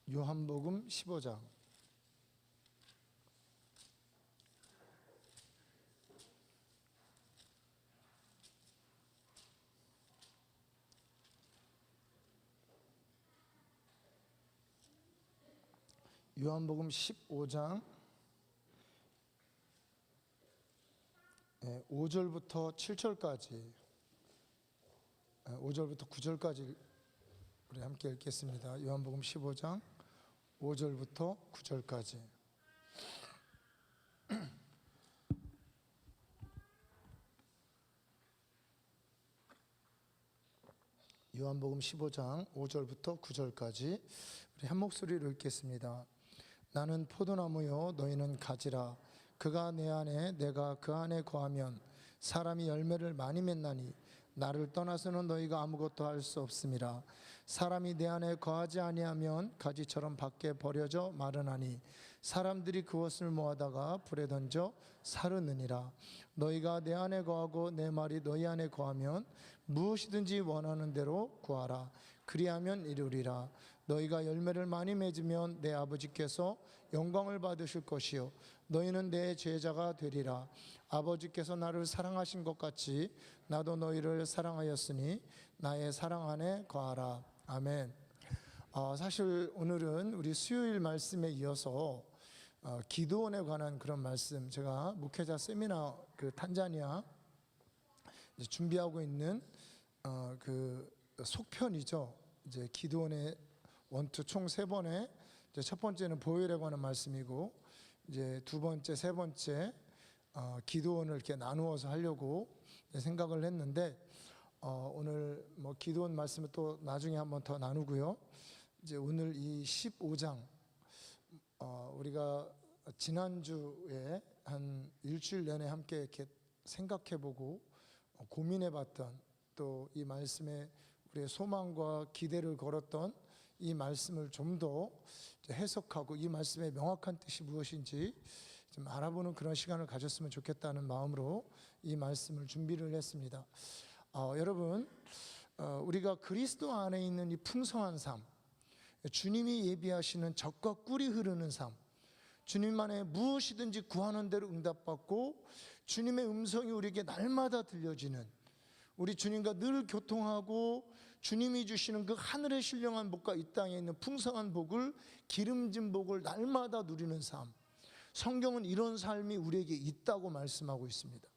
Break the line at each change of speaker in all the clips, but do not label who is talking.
요한복음 15장. 요한복음 15장 5절부터 7절까지, 5절부터 9절까지 우리 함께 읽겠습니다. 요한복음 15장 5절부터 9절까지. 요한복음 15장 5절부터 9절까지 우리 한 목소리로 읽겠습니다. 나는 포도나무요 너희는 가지라. 그가 내 안에 내가 그 안에 거하면 사람이 열매를 많이 맺나니 나를 떠나서는 너희가 아무것도 할 수 없음이라. 사람이 내 안에 거하지 아니하면 가지처럼 밖에 버려져 마르나니 사람들이 그것을 모아다가 불에 던져 사르느니라. 너희가 내 안에 거하고 내 말이 너희 안에 거하면 무엇이든지 원하는 대로 구하라. 그리하면 이루리라. 너희가 열매를 많이 맺으면 내 아버지께서 영광을 받으실 것이요 너희는 내 제자가 되리라. 아버지께서 나를 사랑하신 것 같이 나도 너희를 사랑하였으니 나의 사랑 안에 거하라. 아멘. 사실 오늘은 우리 수요일 말씀에 이어서 기도원에 관한 그런 말씀, 제가 목회자 세미나 탄자니아 준비하고 있는 그 속편이죠. 이제 기도원의 원투 총 3번에 첫 번째는 보혈에 관한 말씀이고, 이제 두 번째, 세 번째 기도원을 이렇게 나누어서 하려고 생각을 했는데, 오늘 기도원 말씀을 또 나중에 한번 더 나누고요. 이제 오늘 이 15장, 우리가 지난주에 한 일주일 내내 함께 이렇게 생각해보고 고민해봤던, 또 이 말씀에 우리의 소망과 기대를 걸었던 이 말씀을 좀 더 해석하고 이 말씀의 명확한 뜻이 무엇인지 좀 알아보는 그런 시간을 가졌으면 좋겠다는 마음으로 이 말씀을 준비를 했습니다. 여러분, 우리가 그리스도 안에 있는 이 풍성한 삶, 주님이 예비하시는 젖과 꿀이 흐르는 삶, 주님 안에 무엇이든지 구하는 대로 응답받고 주님의 음성이 우리에게 날마다 들려지는, 우리 주님과 늘 교통하고 주님이 주시는 그 하늘의 신령한 복과 이 땅에 있는 풍성한 복을, 기름진 복을 날마다 누리는 삶, 성경은 이런 삶이 우리에게 있다고 말씀하고 있습니다.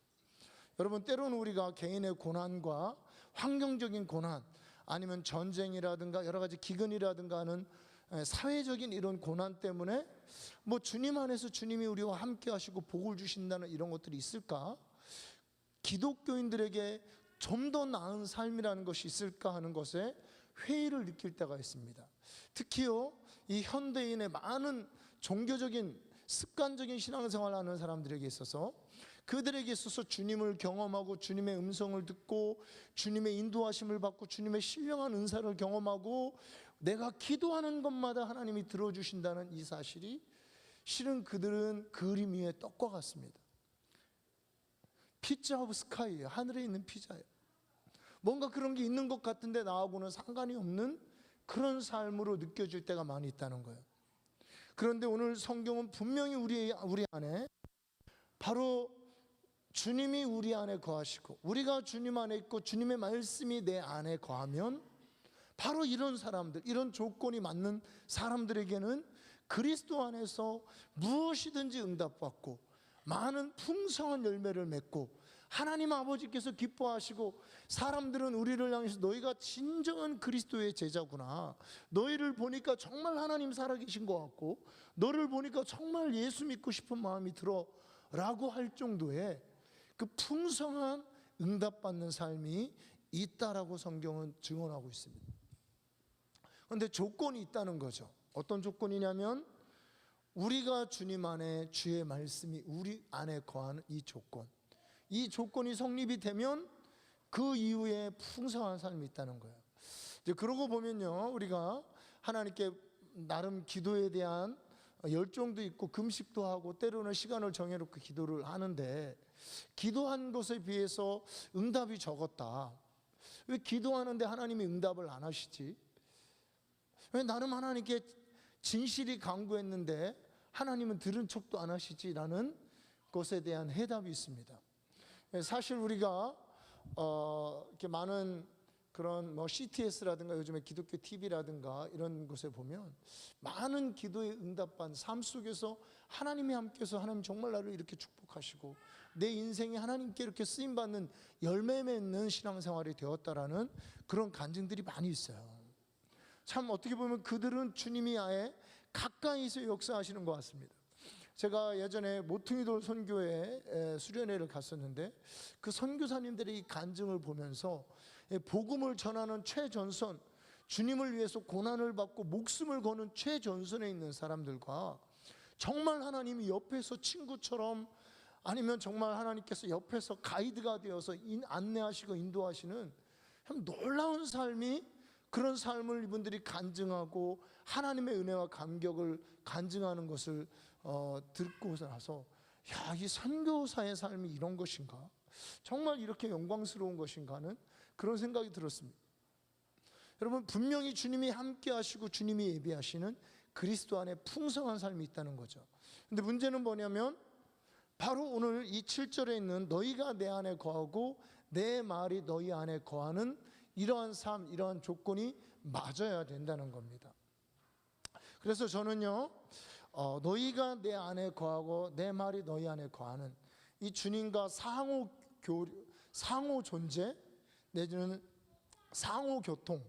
여러분, 때로는 우리가 개인의 고난과 환경적인 고난, 아니면 전쟁이라든가 여러 가지 기근이라든가 하는 사회적인 이런 고난 때문에 주님 안에서 주님이 우리와 함께 하시고 복을 주신다는 이런 것들이 있을까? 기독교인들에게 좀 더 나은 삶이라는 것이 있을까 하는 것에 회의를 느낄 때가 있습니다. 특히요, 이 현대인의 많은 종교적인 습관적인 신앙생활을 하는 사람들에게 있어서, 그들에게 있어서 주님을 경험하고 주님의 음성을 듣고 주님의 인도하심을 받고 주님의 신령한 은사를 경험하고 내가 기도하는 것마다 하나님이 들어주신다는 이 사실이, 실은 그들은 그림 위의 떡과 같습니다. 피자 오브 스카이예요. 하늘에 있는 피자예요. 뭔가 그런 게 있는 것 같은데 나하고는 상관이 없는 그런 삶으로 느껴질 때가 많이 있다는 거예요. 그런데 오늘 성경은 분명히 우리 안에, 바로 주님이 우리 안에 거하시고 우리가 주님 안에 있고 주님의 말씀이 내 안에 거하면, 바로 이런 사람들, 이런 조건이 맞는 사람들에게는 그리스도 안에서 무엇이든지 응답받고 많은 풍성한 열매를 맺고, 하나님 아버지께서 기뻐하시고 사람들은 우리를 향해서 너희가 진정한 그리스도의 제자구나, 너희를 보니까 정말 하나님 살아계신 것 같고 너를 보니까 정말 예수 믿고 싶은 마음이 들어 라고 할 정도의 그 풍성한 응답받는 삶이 있다라고 성경은 증언하고 있습니다. 그런데 조건이 있다는 거죠. 어떤 조건이냐면, 우리가 주님 안에 주의 말씀이 우리 안에 거하는 이 조건, 이 조건이 성립이 되면 그 이후에 풍성한 삶이 있다는 거예요. 이제 그러고 보면요, 우리가 하나님께 나름 기도에 대한 열정도 있고 금식도 하고 때로는 시간을 정해놓고 기도를 하는데, 기도한 것에 비해서 응답이 적었다. 왜 기도하는데 하나님이 응답을 안 하시지? 왜 나름 하나님께 진실이 강구했는데 하나님은 들은 척도 안 하시지라는 것에 대한 해답이 있습니다. 사실 우리가 이렇게 많은 그런 뭐 CTS라든가 요즘에 기독교 TV라든가 이런 곳에 보면 많은 기도에 응답한 삶 속에서 하나님이 함께해서 하나님 정말 나를 이렇게 축복하시고 내 인생이 하나님께 이렇게 쓰임받는 열매 맺는 신앙생활이 되었다라는 그런 간증들이 많이 있어요. 참 어떻게 보면 그들은 주님이 아예 가까이서 역사하시는 것 같습니다. 제가 예전에 모퉁이돌 선교회 수련회를 갔었는데 그 선교사님들의 이 간증을 보면서 복음을 전하는 최전선, 주님을 위해서 고난을 받고 목숨을 거는 최전선에 있는 사람들과 정말 하나님이 옆에서 친구처럼 아니면 정말 하나님께서 옆에서 가이드가 되어서 안내하시고 인도하시는 참 놀라운 삶이, 그런 삶을 이분들이 간증하고 하나님의 은혜와 감격을 간증하는 것을 듣고 나서 야, 이 선교사의 삶이 이런 것인가? 정말 이렇게 영광스러운 것인가 하는 그런 생각이 들었습니다. 여러분, 분명히 주님이 함께 하시고 주님이 예비하시는 그리스도 안에 풍성한 삶이 있다는 거죠. 근데 문제는 뭐냐면 바로 오늘 이 7절에 있는 너희가 내 안에 거하고 내 말이 너희 안에 거하는 이러한 삶, 이러한 조건이 맞아야 된다는 겁니다. 그래서 저는요, 너희가 내 안에 거하고 내 말이 너희 안에 거하는 이 주님과 상호 존재 내지는 상호 교통,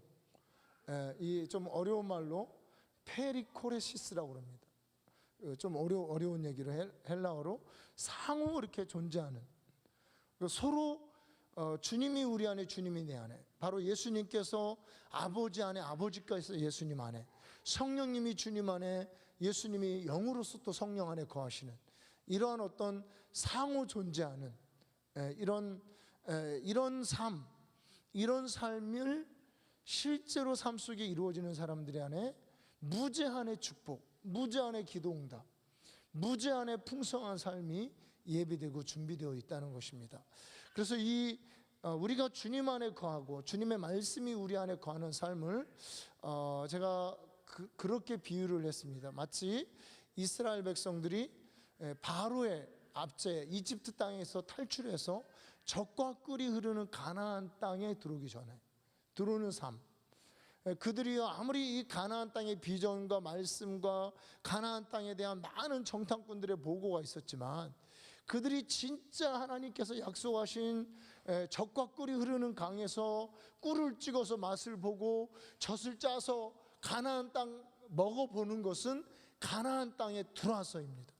이 좀 어려운 말로 페리코레시스라고 그럽니다. 좀 어려운 얘기를 헬라어로 상호 이렇게 존재하는, 서로 주님이 우리 안에, 주님이 내 안에, 바로 예수님께서 아버지 안에, 아버지가 있어 예수님 안에, 성령님이 주님 안에, 예수님이 영으로서 또 성령 안에 거하시는 이러한 어떤 상호 존재하는 이런 삶, 이런 삶을 실제로 삶 속에 이루어지는 사람들이 안에 무제한의 축복, 무제한의 기도응답, 무제한의 풍성한 삶이 예비되고 준비되어 있다는 것입니다. 그래서 우리가 주님 안에 거하고 주님의 말씀이 우리 안에 거하는 삶을 제가 그렇게 비유를 했습니다. 마치 이스라엘 백성들이 바로의 압제, 이집트 땅에서 탈출해서 젖과 꿀이 흐르는 가나안 땅에 들어오기 전에 들어오는 삶, 그들이 아무리 이 가나안 땅의 비전과 말씀과 가나안 땅에 대한 많은 정탐꾼들의 보고가 있었지만 그들이 진짜 하나님께서 약속하신 젖과 꿀이 흐르는 강에서 꿀을 찍어서 맛을 보고 젖을 짜서 가나안 땅 먹어보는 것은 가나안 땅에 들어와서입니다.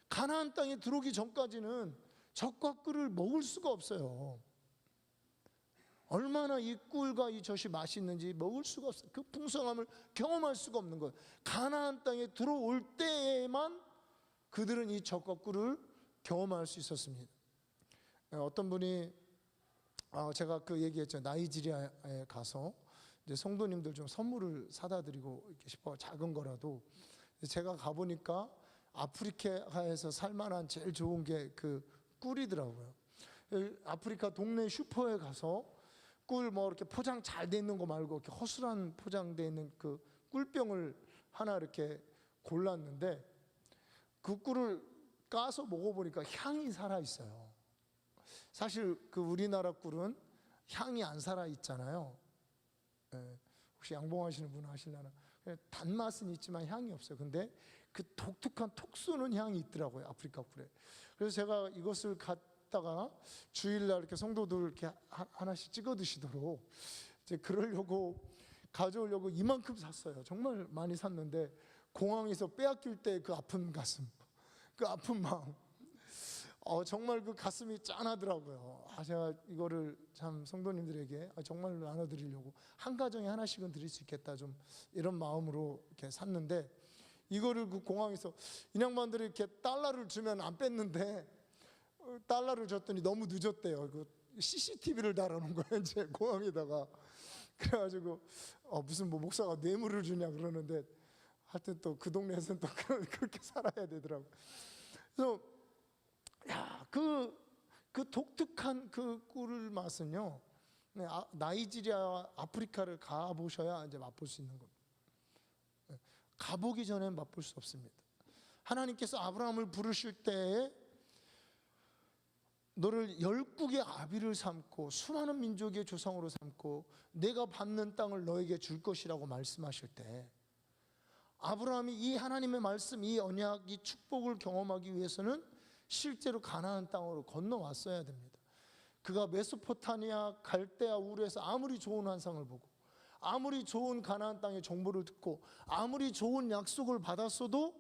가나안 땅에 들어오기 전까지는 젖과 꿀을 먹을 수가 없어요. 얼마나 이 꿀과 이 젖이 맛있는지 먹을 수가 없어요. 그 풍성함을 경험할 수가 없는 거예요. 가나안 땅에 들어올 때에만 그들은 이 젖과 꿀을 경험할 수 있었습니다. 어떤 분이 제가 그 얘기했죠. 나이지리아에 가서 이제 성도님들 좀 선물을 사다 드리고 싶어, 작은 거라도. 제가 가보니까 아프리카에서 살만한 제일 좋은 게 그 꿀이더라고요. 아프리카 동네 슈퍼에 가서 꿀 뭐 이렇게 포장 잘 돼 있는 거 말고 이렇게 허술한 포장돼 있는 그 꿀병을 하나 이렇게 골랐는데 그 꿀을 까서 먹어보니까 향이 살아 있어요. 사실 그 우리나라 꿀은 향이 안 살아 있잖아요. 혹시 양봉하시는 분 아시려나? 단맛은 있지만 향이 없어요. 근데 그 독특한 톡 쏘는 향이 있더라고요, 아프리카 꿀에. 그래서 제가 이것을 갖다가 주일날 이렇게 성도들 이렇게 하나씩 찍어 드시도록 이제 그러려고 가져오려고 이만큼 샀어요. 정말 많이 샀는데 공항에서 빼앗길 때 그 아픈 가슴, 그 아픈 마음, 정말 그 가슴이 짠하더라고요. 제가 이거를 참 성도님들에게 정말 나눠드리려고 한 가정에 하나씩은 드릴 수 있겠다, 좀 이런 마음으로 이렇게 샀는데, 이거를 그 공항에서 인양반들이 이렇게 달러를 주면 안 뺐는데 달러를 줬더니 너무 늦었대요. 그 CCTV를 달아놓은 거예요, 이제 공항에다가. 그래가지고 무슨 뭐 목사가 뇌물을 주냐 그러는데, 하여튼 또 그 동네에서는 또 그렇게 살아야 되더라고요. 그래서 그 독특한 그 꿀을 맛은요, 나이지리아, 아프리카를 가보셔야 이제 맛볼 수 있는 겁니다. 가보기 전에 맛볼 수 없습니다. 하나님께서 아브라함을 부르실 때에 너를 열국의 아비를 삼고 수많은 민족의 조상으로 삼고 내가 받는 땅을 너에게 줄 것이라고 말씀하실 때, 아브라함이 이 하나님의 말씀, 이 언약, 이 축복을 경험하기 위해서는 실제로 가나안 땅으로 건너왔어야 됩니다. 그가 메소포타미아, 갈대아, 우르에서 아무리 좋은 환상을 보고 아무리 좋은 가나안 땅의 정보를 듣고 아무리 좋은 약속을 받았어도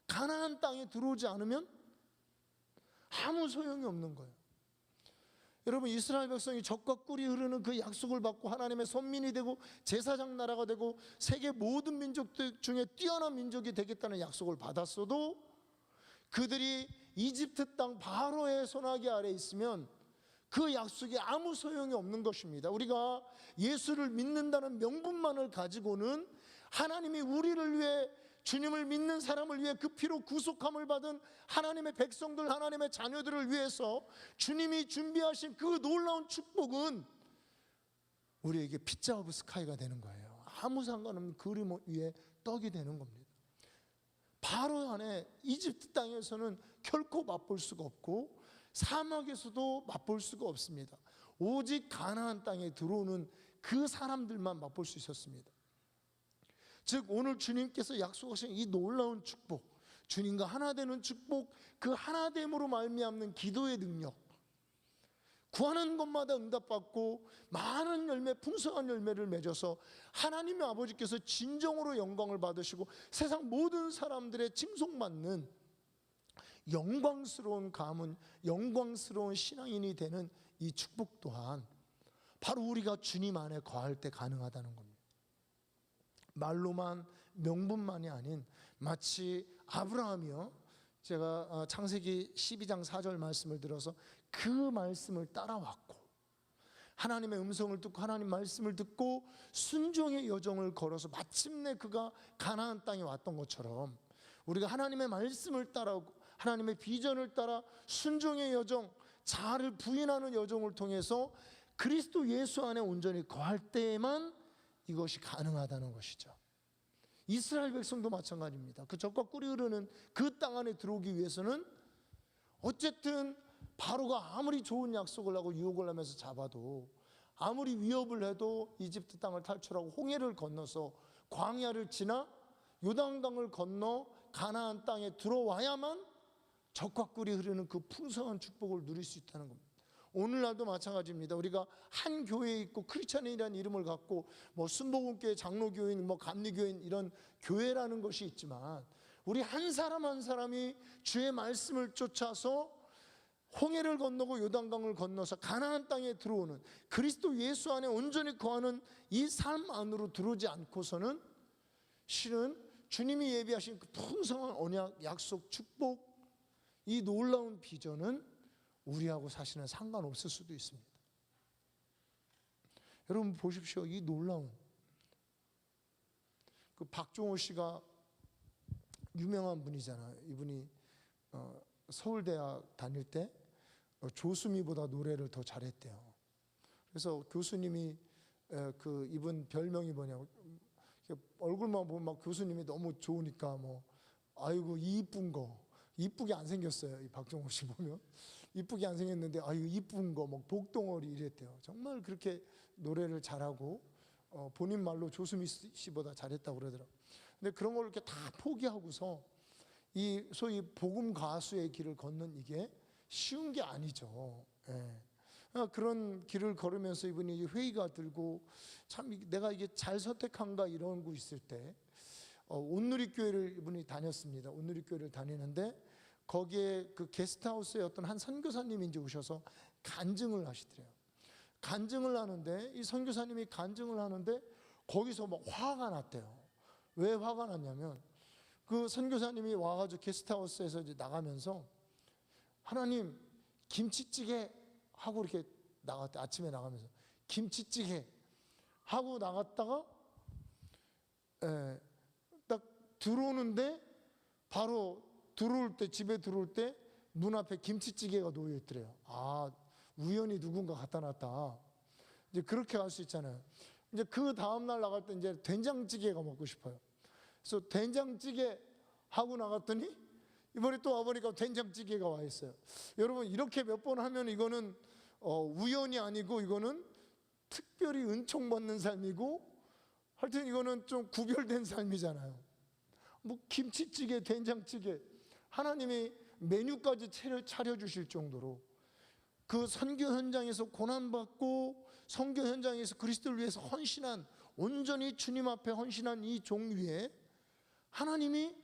가나안 땅에 들어오지 않으면 아무 소용이 없는 거예요. 여러분, 이스라엘 백성이 젖과 꿀이 흐르는 그 약속을 받고 하나님의 선민이 되고 제사장 나라가 되고 세계 모든 민족들 중에 뛰어난 민족이 되겠다는 약속을 받았어도 그들이 이집트 땅 바로의 손아귀 아래 있으면 그 약속이 아무 소용이 없는 것입니다. 우리가 예수를 믿는다는 명분만을 가지고는 하나님이 우리를 위해, 주님을 믿는 사람을 위해 그 피로 구속함을 받은 하나님의 백성들, 하나님의 자녀들을 위해서 주님이 준비하신 그 놀라운 축복은 우리에게 피자 오브 스카이가 되는 거예요. 아무 상관없는 그림 위에 떡이 되는 겁니다. 바로 안에 이집트 땅에서는 결코 맛볼 수가 없고 사막에서도 맛볼 수가 없습니다. 오직 가나안 땅에 들어오는 그 사람들만 맛볼 수 있었습니다. 즉 오늘 주님께서 약속하신 이 놀라운 축복, 주님과 하나 되는 축복, 그 하나됨으로 말미암는 기도의 능력, 구하는 것마다 응답받고 많은 열매, 풍성한 열매를 맺어서 하나님의 아버지께서 진정으로 영광을 받으시고 세상 모든 사람들의 칭송받는 영광스러운 가문, 영광스러운 신앙인이 되는 이 축복 또한 바로 우리가 주님 안에 거할 때 가능하다는 겁니다. 말로만, 명분만이 아닌 마치 아브라함이요, 제가 창세기 12장 4절 말씀을 들어서 그 말씀을 따라왔고 하나님의 음성을 듣고 하나님 말씀을 듣고 순종의 여정을 걸어서 마침내 그가 가나안 땅에 왔던 것처럼 우리가 하나님의 말씀을 따라오고 하나님의 비전을 따라 순종의 여정, 자아를 부인하는 여정을 통해서 그리스도 예수 안에 온전히 거할 때에만 이것이 가능하다는 것이죠. 이스라엘 백성도 마찬가지입니다. 그 젖과 꿀이 흐르는 그 땅 안에 들어오기 위해서는 어쨌든 바로가 아무리 좋은 약속을 하고 유혹을 하면서 잡아도, 아무리 위협을 해도 이집트 땅을 탈출하고 홍해를 건너서 광야를 지나 요단강을 건너 가나안 땅에 들어와야만 젖과 꿀이 흐르는 그 풍성한 축복을 누릴 수 있다는 겁니다. 오늘날도 마찬가지입니다. 우리가 한 교회에 있고 크리스찬이라는 이름을 갖고 뭐 순복음교회, 장로교인, 뭐 감리교인 이런 교회라는 것이 있지만 우리 한 사람 한 사람이 주의 말씀을 쫓아서 홍해를 건너고 요단강을 건너서 가나안 땅에 들어오는, 그리스도 예수 안에 온전히 거하는 이 삶 안으로 들어오지 않고서는 실은 주님이 예비하신 그 풍성한 언약, 약속, 축복, 이 놀라운 비전은 우리하고 사실은 상관없을 수도 있습니다. 여러분 보십시오. 이 놀라운, 그 박종호 씨가 유명한 분이잖아요. 이분이 서울대학 다닐 때 조수미보다 노래를 더 잘했대요. 그래서 교수님이 그 이분 별명이 뭐냐고, 얼굴만 보면 막 교수님이 너무 좋으니까 뭐 아이고 이쁜 거, 이쁘게 안 생겼어요. 이 박종호 씨 보면 이쁘게 안 생겼는데 아유 이쁜 거, 뭐 복덩어리 이랬대요. 정말 그렇게 노래를 잘하고 본인 말로 조수미 씨보다 잘했다고 그러더라고요. 근데 그런 걸 이렇게 다 포기하고서 이 소위 복음 가수의 길을 걷는 이게 쉬운 게 아니죠. 예. 그런 길을 걸으면서 이분이 회의가 들고 참 내가 이게 잘 선택한가 이런 거 있을 때 온누리교회를 이분이 다녔습니다. 온누리교회를 다니는데 거기에 그 게스트하우스에 어떤 한 선교사님이 이제 오셔서 간증을 하시더래요. 간증을 하는데 이 선교사님이 간증을 하는데 거기서 막 화가 났대요. 왜 화가 났냐면 그 선교사님이 와가지고 게스트하우스에서 이제 나가면서 하나님 김치찌개 하고 이렇게 나갔대. 아침에 나가면서 김치찌개 하고 나갔다가 딱 들어오는데 바로 들어올 때, 집에 들어올 때 문 앞에 김치찌개가 놓여 있더래요. 아, 우연히 누군가 갖다 놨다. 이제 그렇게 할 수 있잖아요. 이제 그 다음날 나갈 때 이제 된장찌개가 먹고 싶어요. 그래서 된장찌개 하고 나갔더니 이번에 또 와보니까 된장찌개가 와 있어요. 여러분, 이렇게 몇 번 하면 이거는 우연이 아니고 이거는 특별히 은총받는 삶이고, 하여튼 이거는 좀 구별된 삶이잖아요. 뭐 김치찌개, 된장찌개, 하나님이 메뉴까지 차려주실 정도로 그 선교 현장에서 고난받고 선교 현장에서 그리스도를 위해서 헌신한, 온전히 주님 앞에 헌신한 이 종 위에 하나님이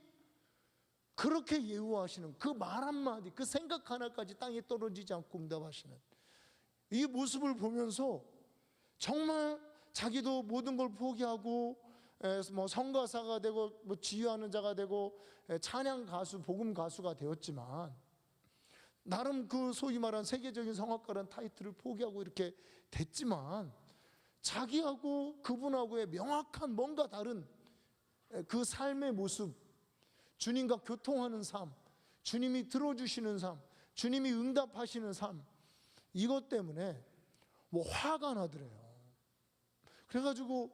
그렇게 예우하시는 그 말 한마디, 그 생각 하나까지 땅에 떨어지지 않고 응답하시는 이 모습을 보면서 정말 자기도 모든 걸 포기하고 뭐 성가사가 되고 뭐 지휘하는 자가 되고 찬양 가수, 복음 가수가 되었지만, 나름 그 소위 말한 세계적인 성악가라는 타이틀을 포기하고 이렇게 됐지만, 자기하고 그분하고의 명확한 뭔가 다른 그 삶의 모습, 주님과 교통하는 삶, 주님이 들어주시는 삶, 주님이 응답하시는 삶, 이것 때문에 뭐 화가 나더래요. 그래가지고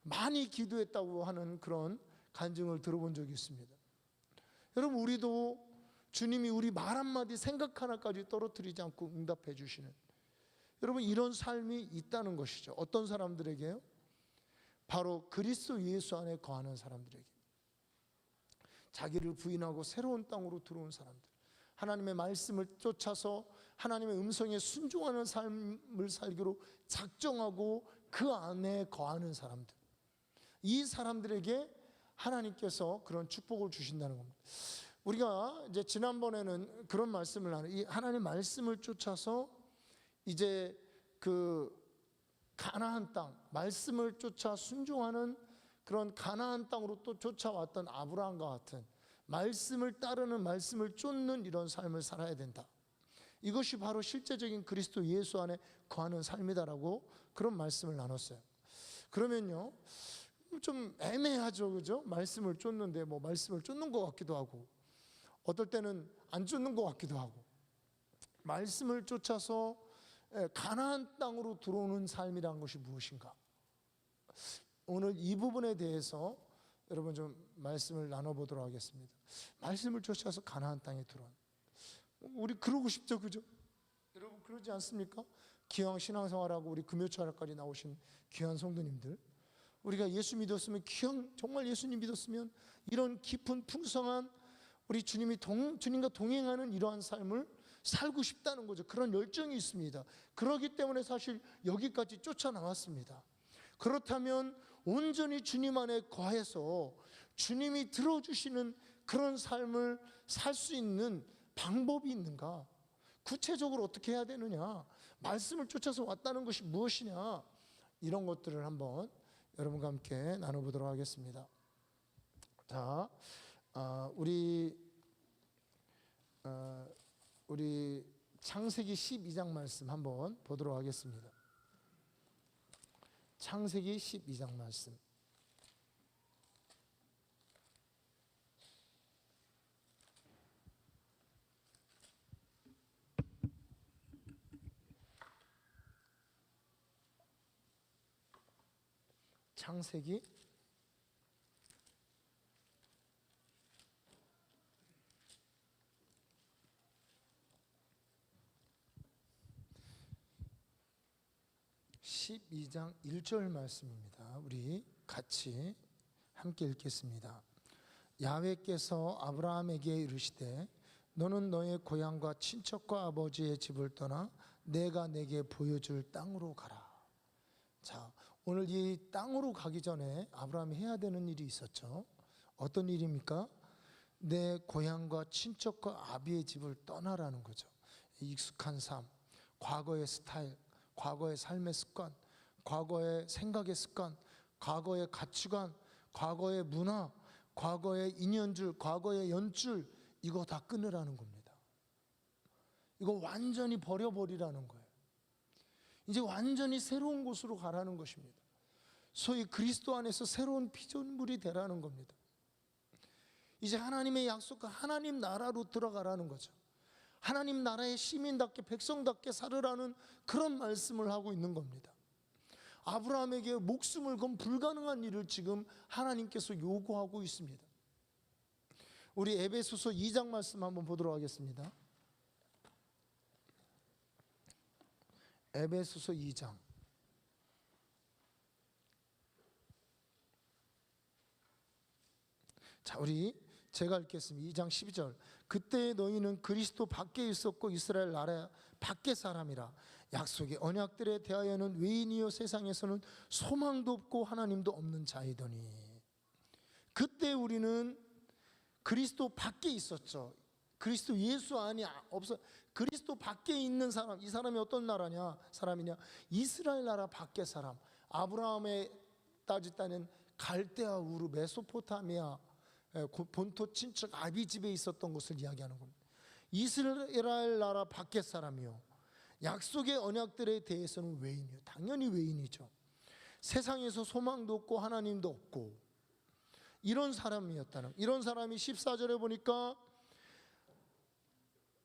많이 기도했다고 하는 그런 간증을 들어본 적이 있습니다. 여러분, 우리도 주님이 우리 말 한마디, 생각 하나까지 떨어뜨리지 않고 응답해 주시는, 여러분, 이런 삶이 있다는 것이죠. 어떤 사람들에게요? 바로 그리스도 예수 안에 거하는 사람들에게, 자기를 부인하고 새로운 땅으로 들어온 사람들, 하나님의 말씀을 쫓아서 하나님의 음성에 순종하는 삶을 살기로 작정하고 그 안에 거하는 사람들, 이 사람들에게 하나님께서 그런 축복을 주신다는 겁니다. 우리가 이제 지난번에는 그런 말씀을 나누, 이 하나님의 말씀을 쫓아서 이제 그 가나안 땅, 말씀을 쫓아 순종하는 그런 가나안 땅으로 또 쫓아왔던 아브라함과 같은 말씀을 따르는, 말씀을 쫓는 이런 삶을 살아야 된다. 이것이 바로 실제적인 그리스도 예수 안에 거하는 삶이다라고 그런 말씀을 나눴어요. 그러면요, 좀 애매하죠, 그죠? 말씀을 쫓는데 뭐 말씀을 쫓는 것 같기도 하고, 어떨 때는 안 쫓는 것 같기도 하고, 말씀을 쫓아서 가나안 땅으로 들어오는 삶이란 것이 무엇인가? 오늘 이 부분에 대해서 여러분 좀 말씀을 나눠보도록 하겠습니다. 말씀을 쫓아서 가나안 땅에 들어온, 우리 그러고 싶죠, 그죠? 여러분 그러지 않습니까? 기왕 신앙생활하고 우리 금요철까지 나오신 귀한 성도님들, 우리가 예수 믿었으면, 기왕 정말 예수님 믿었으면 이런 깊은 풍성한 우리 주님과 동행하는 이러한 삶을 살고 싶다는 거죠. 그런 열정이 있습니다. 그렇기 때문에 사실 여기까지 쫓아나왔습니다. 그렇다면 온전히 주님 안에 거해서 주님이 들어주시는 그런 삶을 살 수 있는 방법이 있는가? 구체적으로 어떻게 해야 되느냐? 말씀을 쫓아서 왔다는 것이 무엇이냐? 이런 것들을 한번 여러분과 함께 나눠보도록 하겠습니다. 자, 우리 창세기 12장 말씀 한번 보도록 하겠습니다. 창세기 12장 말씀. 창세기 12장 1절 말씀입니다. 우리 같이 함께 읽겠습니다. 야훼께서 아브라함에게 이르시되 너는 너의 고향과 친척과 아버지의 집을 떠나 내가 내게 보여줄 땅으로 가라. 자, 오늘 이 땅으로 가기 전에 아브라함이 해야 되는 일이 있었죠. 어떤 일입니까? 내 고향과 친척과 아비의 집을 떠나라는 거죠. 익숙한 삶, 과거의 스타일, 과거의 삶의 습관, 과거의 생각의 습관, 과거의 가치관, 과거의 문화, 과거의 인연줄, 과거의 연줄, 이거 다 끊으라는 겁니다. 이거 완전히 버려버리라는 거예요. 이제 완전히 새로운 곳으로 가라는 것입니다. 소위 그리스도 안에서 새로운 피조물이 되라는 겁니다. 이제 하나님의 약속과 하나님 나라로 들어가라는 거죠. 하나님 나라의 시민답게, 백성답게 살으라는 그런 말씀을 하고 있는 겁니다. 아브라함에게 목숨을 건 불가능한 일을 지금 하나님께서 요구하고 있습니다. 우리 에베소서 2장 말씀 한번 보도록 하겠습니다. 에베소서 2장. 자, 제가 읽겠습니다. 2장 12절. 그때 너희는 그리스도 밖에 있었고 이스라엘 나라 밖의 사람이라. 약속의 언약들에 대하여는 외인이요 세상에서는 소망도 없고 하나님도 없는 자이더니. 그때 우리는 그리스도 밖에 있었죠. 그리스도 예수 안에 없어. 그리스도 밖에 있는 사람, 이 사람이 어떤 사람이냐? 이스라엘 나라 밖의 사람. 아브라함의 따지다는 갈대아 우르 메소포타미아 본토 친척 아비 집에 있었던 것을 이야기하는 겁니다. 이스라엘 나라 밖의 사람이요, 약속의 언약들에 대해서는 외인이요. 당연히 외인이죠. 세상에서 소망도 없고 하나님도 없고 이런 사람이었다는, 이런 사람이 14절에 보니까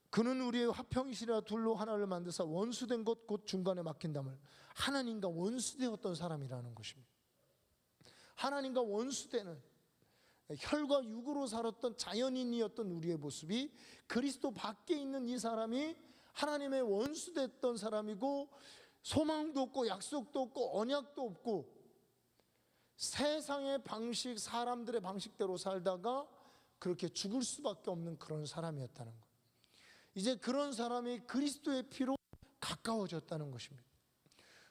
그는 우리의 화평이시라 둘로 하나를 만드사 원수된 것 곧 중간에 막힌 담을. 하나님과 원수되었던 사람이라는 것입니다. 하나님과 원수되는, 혈과 육으로 살았던 자연인이었던 우리의 모습이 그리스도 밖에 있는 이 사람이 하나님의 원수됐던 사람이고, 소망도 없고 약속도 없고 언약도 없고 세상의 방식, 사람들의 방식대로 살다가 그렇게 죽을 수밖에 없는 그런 사람이었다는 것. 이제 그런 사람이 그리스도의 피로 가까워졌다는 것입니다.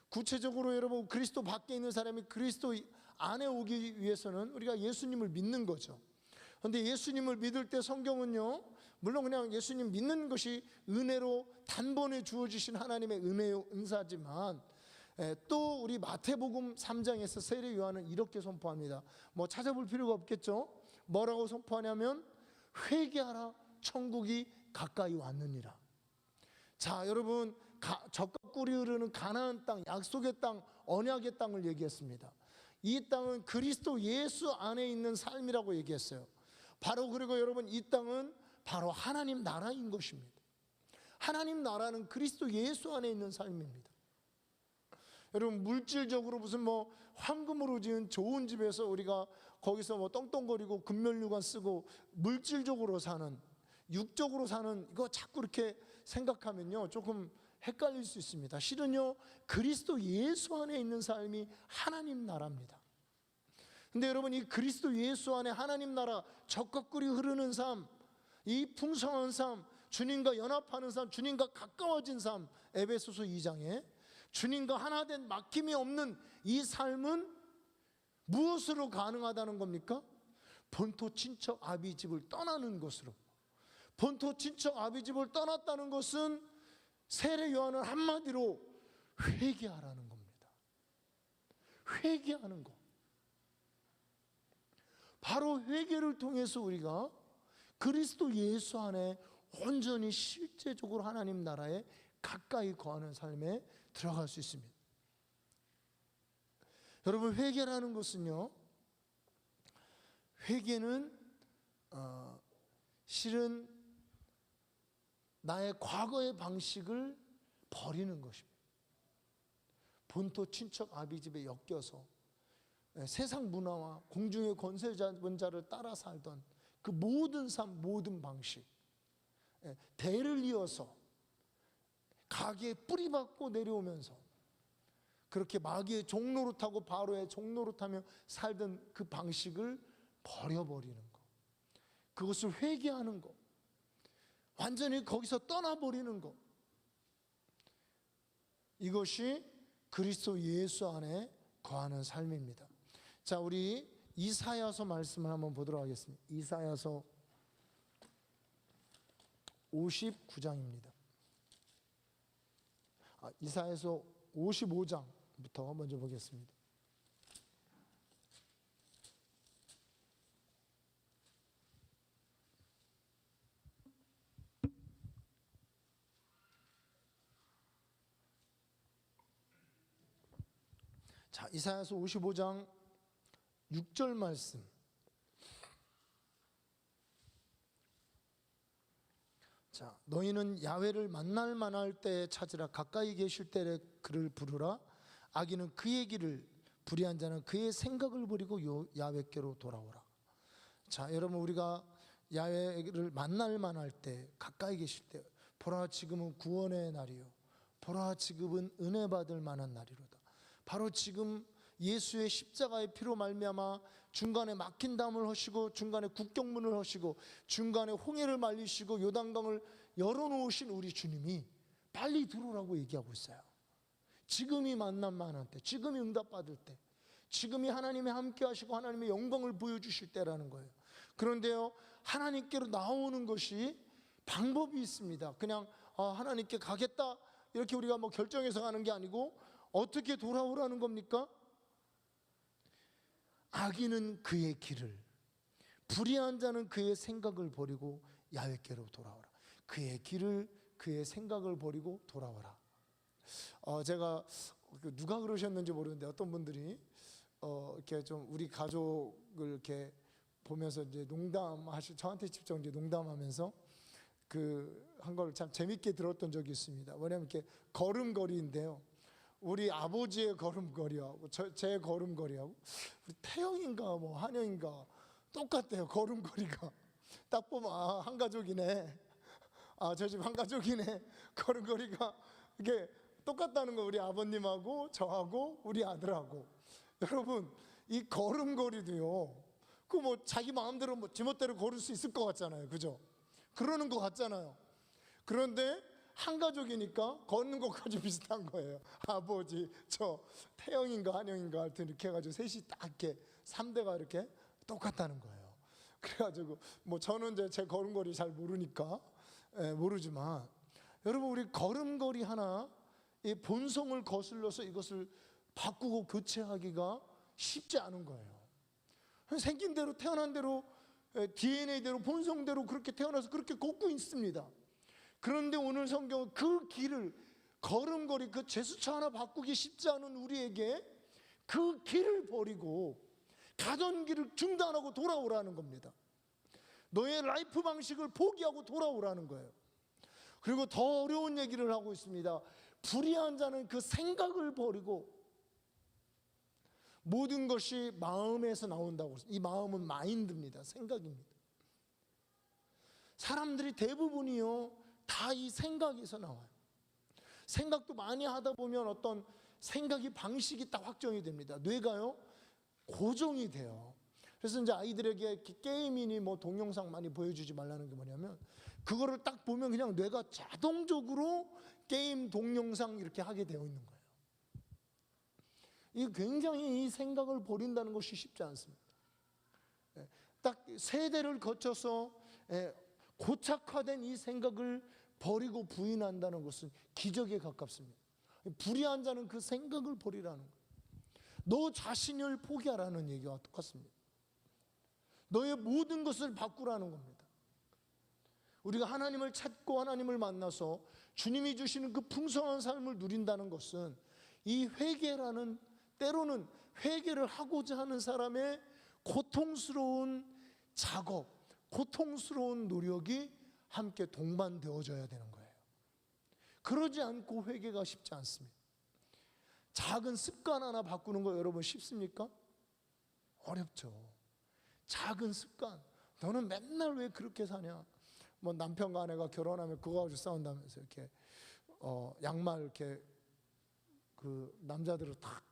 구체적으로 여러분, 그리스도 밖에 있는 사람이 그리스도 안에 오기 위해서는 우리가 예수님을 믿는 거죠. 그런데 예수님을 믿을 때 성경은요, 물론 그냥 예수님 믿는 것이 은혜로 단번에 주어지신 하나님의 은혜요, 은사지만 또 우리 마태복음 3장에서 세례 요한은 이렇게 선포합니다. 뭐 찾아볼 필요가 없겠죠. 뭐라고 선포하냐면 회개하라, 천국이 가까이 왔느니라. 자, 여러분, 젖과 꿀이 흐르는 가나안 땅, 약속의 땅, 언약의 땅을 얘기했습니다. 이 땅은 그리스도 예수 안에 있는 삶이라고 얘기했어요. 바로, 그리고 여러분, 이 땅은 바로 하나님 나라인 것입니다. 하나님 나라는 그리스도 예수 안에 있는 삶입니다. 여러분, 물질적으로 무슨 뭐 황금으로 지은 좋은 집에서 우리가 거기서 뭐 떵떵거리고 금면류관 쓰고 물질적으로 사는, 육적으로 사는, 이거 자꾸 이렇게 생각하면요 조금 헷갈릴 수 있습니다. 실은요, 그리스도 예수 안에 있는 삶이 하나님 나라입니다. 근데 여러분, 이 그리스도 예수 안에 하나님 나라, 젖과 꿀이 흐르는 삶, 이 풍성한 삶, 주님과 연합하는 삶, 주님과 가까워진 삶, 에베소서 2장에 주님과 하나된 막힘이 없는 이 삶은 무엇으로 가능하다는 겁니까? 본토 친척 아비 집을 떠나는 것으로. 본토 친척 아비 집을 떠났다는 것은 세례 요한은 한마디로 회개하라는 겁니다. 회개하는 것. 바로 회개를 통해서 우리가 그리스도 예수 안에 온전히 실제적으로 하나님 나라에 가까이 거하는 삶에 들어갈 수 있습니다. 여러분, 회개라는 것은요, 회개는 실은 나의 과거의 방식을 버리는 것입니다. 본토 친척 아비 집에 엮여서 세상 문화와 공중의 권세자를 따라 살던 그 모든 삶, 모든 방식, 대를 이어서 가게에 뿌리박고 내려오면서 그렇게 마귀의 종노릇하고 바로의 종노릇하며 살던 그 방식을 버려버리는 것, 그것을 회개하는 것, 완전히 거기서 떠나버리는 것, 이것이 그리스도 예수 안에 거하는 삶입니다. 자, 우리 이사야서 말씀을 한번 보도록 하겠습니다. 이사야서 59장입니다. 이사야서 55장부터 먼저 보겠습니다. 자, 이사야서 55장 6절 말씀. 자, 너희는 야훼를 만날 만할 때에 찾으라. 가까이 계실 때에 그를 부르라. 악인은 그의 길을, 불의한 자는 그의 생각을 버리고 야훼께로 돌아오라. 자, 여러분, 우리가 야훼를 만날 만할 때, 가까이 계실 때, 보라 지금은 구원의 날이요, 보라 지금은 은혜 받을 만한 날이로다. 바로 지금 예수의 십자가의 피로 말미암아 중간에 막힌 담을 허시고, 중간에 국경문을 허시고, 중간에 홍해를 말리시고, 요단강을 열어놓으신 우리 주님이 빨리 들어오라고 얘기하고 있어요. 지금이 만남 만한 때, 지금이 응답받을 때, 지금이 하나님의 함께 하시고 하나님의 영광을 보여주실 때라는 거예요. 그런데요, 하나님께로 나오는 것이 방법이 있습니다. 그냥 하나님께 가겠다 이렇게 우리가 뭐 결정해서 가는 게 아니고, 어떻게 돌아오라는 겁니까? 악인은 그의 길을, 불의한 자는 그의 생각을 버리고 야훼께로 돌아오라. 그의 길을, 그의 생각을 버리고 돌아오라. 제가 누가 그러셨는지 모르는데, 어떤 분들이 이렇게 좀 우리 가족을 이렇게 보면서 이제 저한테 직접 이제 농담하면서 한 걸 참 재밌게 들었던 적이 있습니다. 뭐냐면 이렇게 걸음걸이인데요, 우리 아버지의 걸음걸이하고 제 걸음걸이하고 우리 태영인가 뭐 한영인가 똑같대요. 걸음걸이가 딱 보면 한 가족이네, 저 집 한 가족이네. 걸음걸이가 이게 똑같다는 거, 우리 아버님하고 저하고 우리 아들하고. 여러분, 이 걸음걸이도요, 그 뭐 자기 마음대로 뭐 지멋대로 걸을 수 있을 것 같잖아요, 그죠? 그러는 것 같잖아요. 그런데 한 가족이니까 걷는 것까지 비슷한 거예요. 아버지, 저 태영인가 한영인가 하여튼 이렇게 해가지고 셋이 딱 이렇게 3대가 이렇게 똑같다는 거예요. 그래가지고 뭐 저는 이제 제 걸음걸이 잘 모르니까 모르지만, 여러분, 우리 걸음걸이 하나, 이 본성을 거슬러서 이것을 바꾸고 교체하기가 쉽지 않은 거예요. 생긴 대로, 태어난 대로, DNA대로, 본성대로 그렇게 태어나서 그렇게 걷고 있습니다. 그런데 오늘 성경은 그 길을, 걸음걸이, 그 제스처 하나 바꾸기 쉽지 않은 우리에게 그 길을 버리고 가던 길을 중단하고 돌아오라는 겁니다. 너의 라이프 방식을 포기하고 돌아오라는 거예요. 그리고 더 어려운 얘기를 하고 있습니다. 불의한 자는 그 생각을 버리고, 모든 것이 마음에서 나온다고. 이 마음은 마인드입니다. 생각입니다. 사람들이 대부분이요, 다 이 생각에서 나와요. 생각도 많이 하다 보면 어떤 생각이, 방식이 딱 확정이 됩니다. 뇌가요, 고정이 돼요. 그래서 이제 아이들에게 게임이니 뭐 동영상 많이 보여주지 말라는 게 뭐냐면, 그거를 딱 보면 그냥 뇌가 자동적으로 게임, 동영상 이렇게 하게 되어 있는 거예요. 이 굉장히 이 생각을 버린다는 것이 쉽지 않습니다. 딱 세대를 거쳐서 고착화된 이 생각을 버리고 부인한다는 것은 기적에 가깝습니다. 불의한 자는 그 생각을 버리라는 거예요. 너 자신을 포기하라는 얘기와 똑같습니다. 너의 모든 것을 바꾸라는 겁니다. 우리가 하나님을 찾고 하나님을 만나서 주님이 주시는 그 풍성한 삶을 누린다는 것은, 이 회개라는, 때로는 회개를 하고자 하는 사람의 고통스러운 작업, 고통스러운 노력이 함께 동반되어져야 되는 거예요. 그러지 않고 회개가 쉽지 않습니다. 작은 습관 하나 바꾸는 거 여러분 쉽습니까? 어렵죠. 작은 습관. 너는 맨날 왜 그렇게 사냐? 뭐 남편과 아내가 결혼하면 그거 가지고 싸운다면서, 이렇게 양말 이렇게 그 남자들을 탁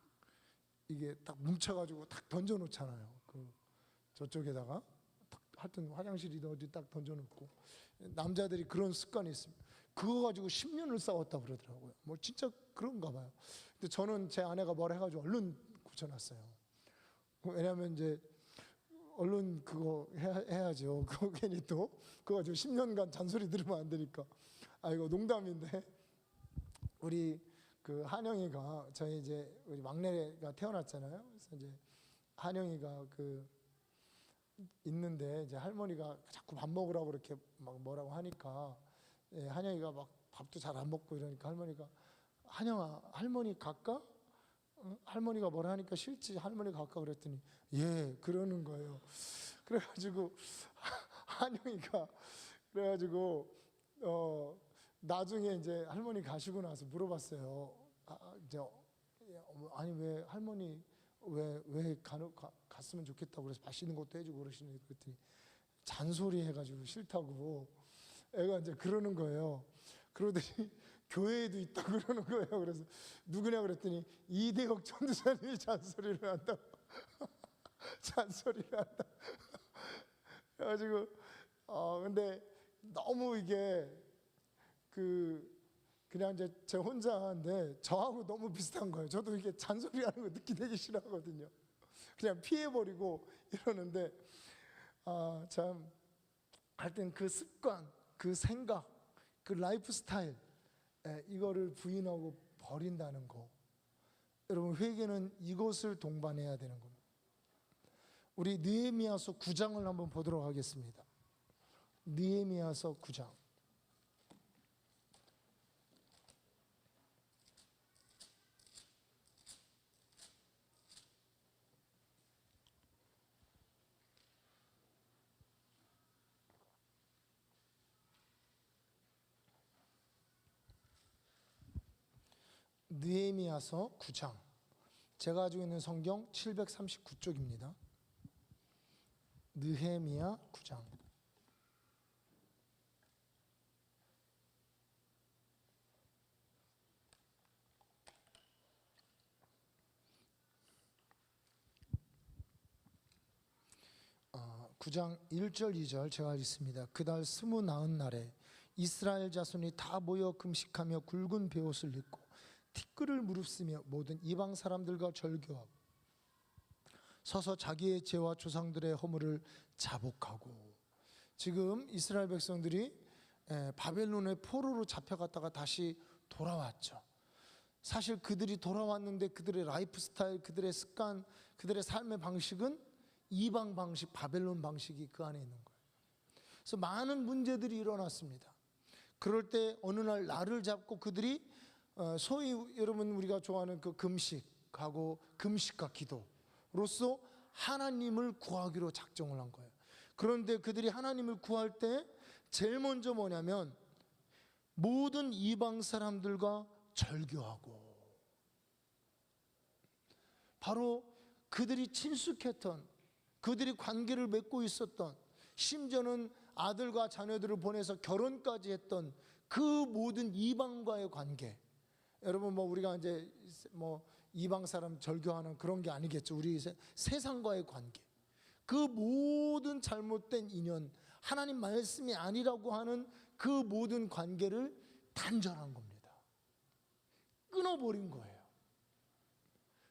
이게 딱 뭉쳐가지고 딱 던져놓잖아요. 그 저쪽에다가 하여튼 화장실이든 어디 딱 던져놓고, 남자들이 그런 습관이 있습니다. 그거 가지고 10년을 싸웠다 그러더라고요. 뭐 진짜 그런가 봐요. 근데 저는 제 아내가 뭐라 해가지고 얼른 고쳐놨어요. 왜냐하면 이제 얼른 그거 해야죠. 그거 괜히 또 그거 가지고 10년간 잔소리 들으면 안 되니까. 이거 농담인데, 우리 그 한영이가, 저희 이제 우리 막내가 태어났잖아요. 그래서 이제 한영이가 그 있는데, 이제 할머니가 자꾸 밥 먹으라고 그렇게 막 뭐라고 하니까, 한영이가 막 밥도 잘 안 먹고 이러니까 할머니가, 한영아, 할머니 갈까? 할머니가 뭐라 하니까 싫지, 할머니 갈까? 그랬더니 예, 그러는 거예요. 그래가지고 한영이가, 그래가지고 나중에 이제 할머니 가시고 나서 물어봤어요. 이제 아니 왜 할머니 왜 갔으면 좋겠다고 그래서 맛있는 것도 해주고 그러시는 그랬더니 잔소리 해가지고 싫다고 애가 이제 그러는 거예요. 그러더니 교회에도 있다고 그러는 거예요. 그래서 누구냐 그랬더니 이대혁 전도사님이 잔소리를 한다고. 잔소리를 한다. 그래가지고 근데 너무 이게 그냥 이제 제 혼자인데 저하고 너무 비슷한 거예요. 저도 이게 잔소리하는 거 듣기 되게 싫어하거든요. 그냥 피해버리고 이러는데 참 하여튼 그 습관, 그 생각, 그 라이프 스타일 이거를 부인하고 버린다는 거. 여러분 회개는 이것을 동반해야 되는 겁니다. 우리 느헤미야서 9장을 한번 보도록 하겠습니다. 느헤미야서 9장. 느헤미야서 9장. 제가 가지고 있는 성경 739쪽입니다. 느헤미야 9장. 구 9장 1절 2절 제가 읽습니다. 그달 29날에 이스라엘 자손이 다 모여 금식하며 굵은 베옷을 입고 티끌을 무릅쓰며 모든 이방 사람들과 절교하고 서서 자기의 죄와 조상들의 허물을 자복하고. 지금 이스라엘 백성들이 바벨론의 포로로 잡혀갔다가 다시 돌아왔죠. 사실 그들이 돌아왔는데 그들의 라이프 스타일, 그들의 습관, 그들의 삶의 방식은 이방 방식, 바벨론 방식이 그 안에 있는 거예요. 그래서 많은 문제들이 일어났습니다. 그럴 때 어느 날 날을 잡고 그들이 소위 여러분 우리가 좋아하는 그 금식하고 금식과 기도로서 하나님을 구하기로 작정을 한 거예요. 그런데 그들이 하나님을 구할 때 제일 먼저 뭐냐면 모든 이방 사람들과 절교하고, 바로 그들이 친숙했던, 그들이 관계를 맺고 있었던, 심지어는 아들과 자녀들을 보내서 결혼까지 했던 그 모든 이방과의 관계. 여러분 우리가 이제 이방 사람 절교하는 그런 게 아니겠죠. 우리 세상과의 관계, 그 모든 잘못된 인연, 하나님 말씀이 아니라고 하는 그 모든 관계를 단절한 겁니다. 끊어버린 거예요.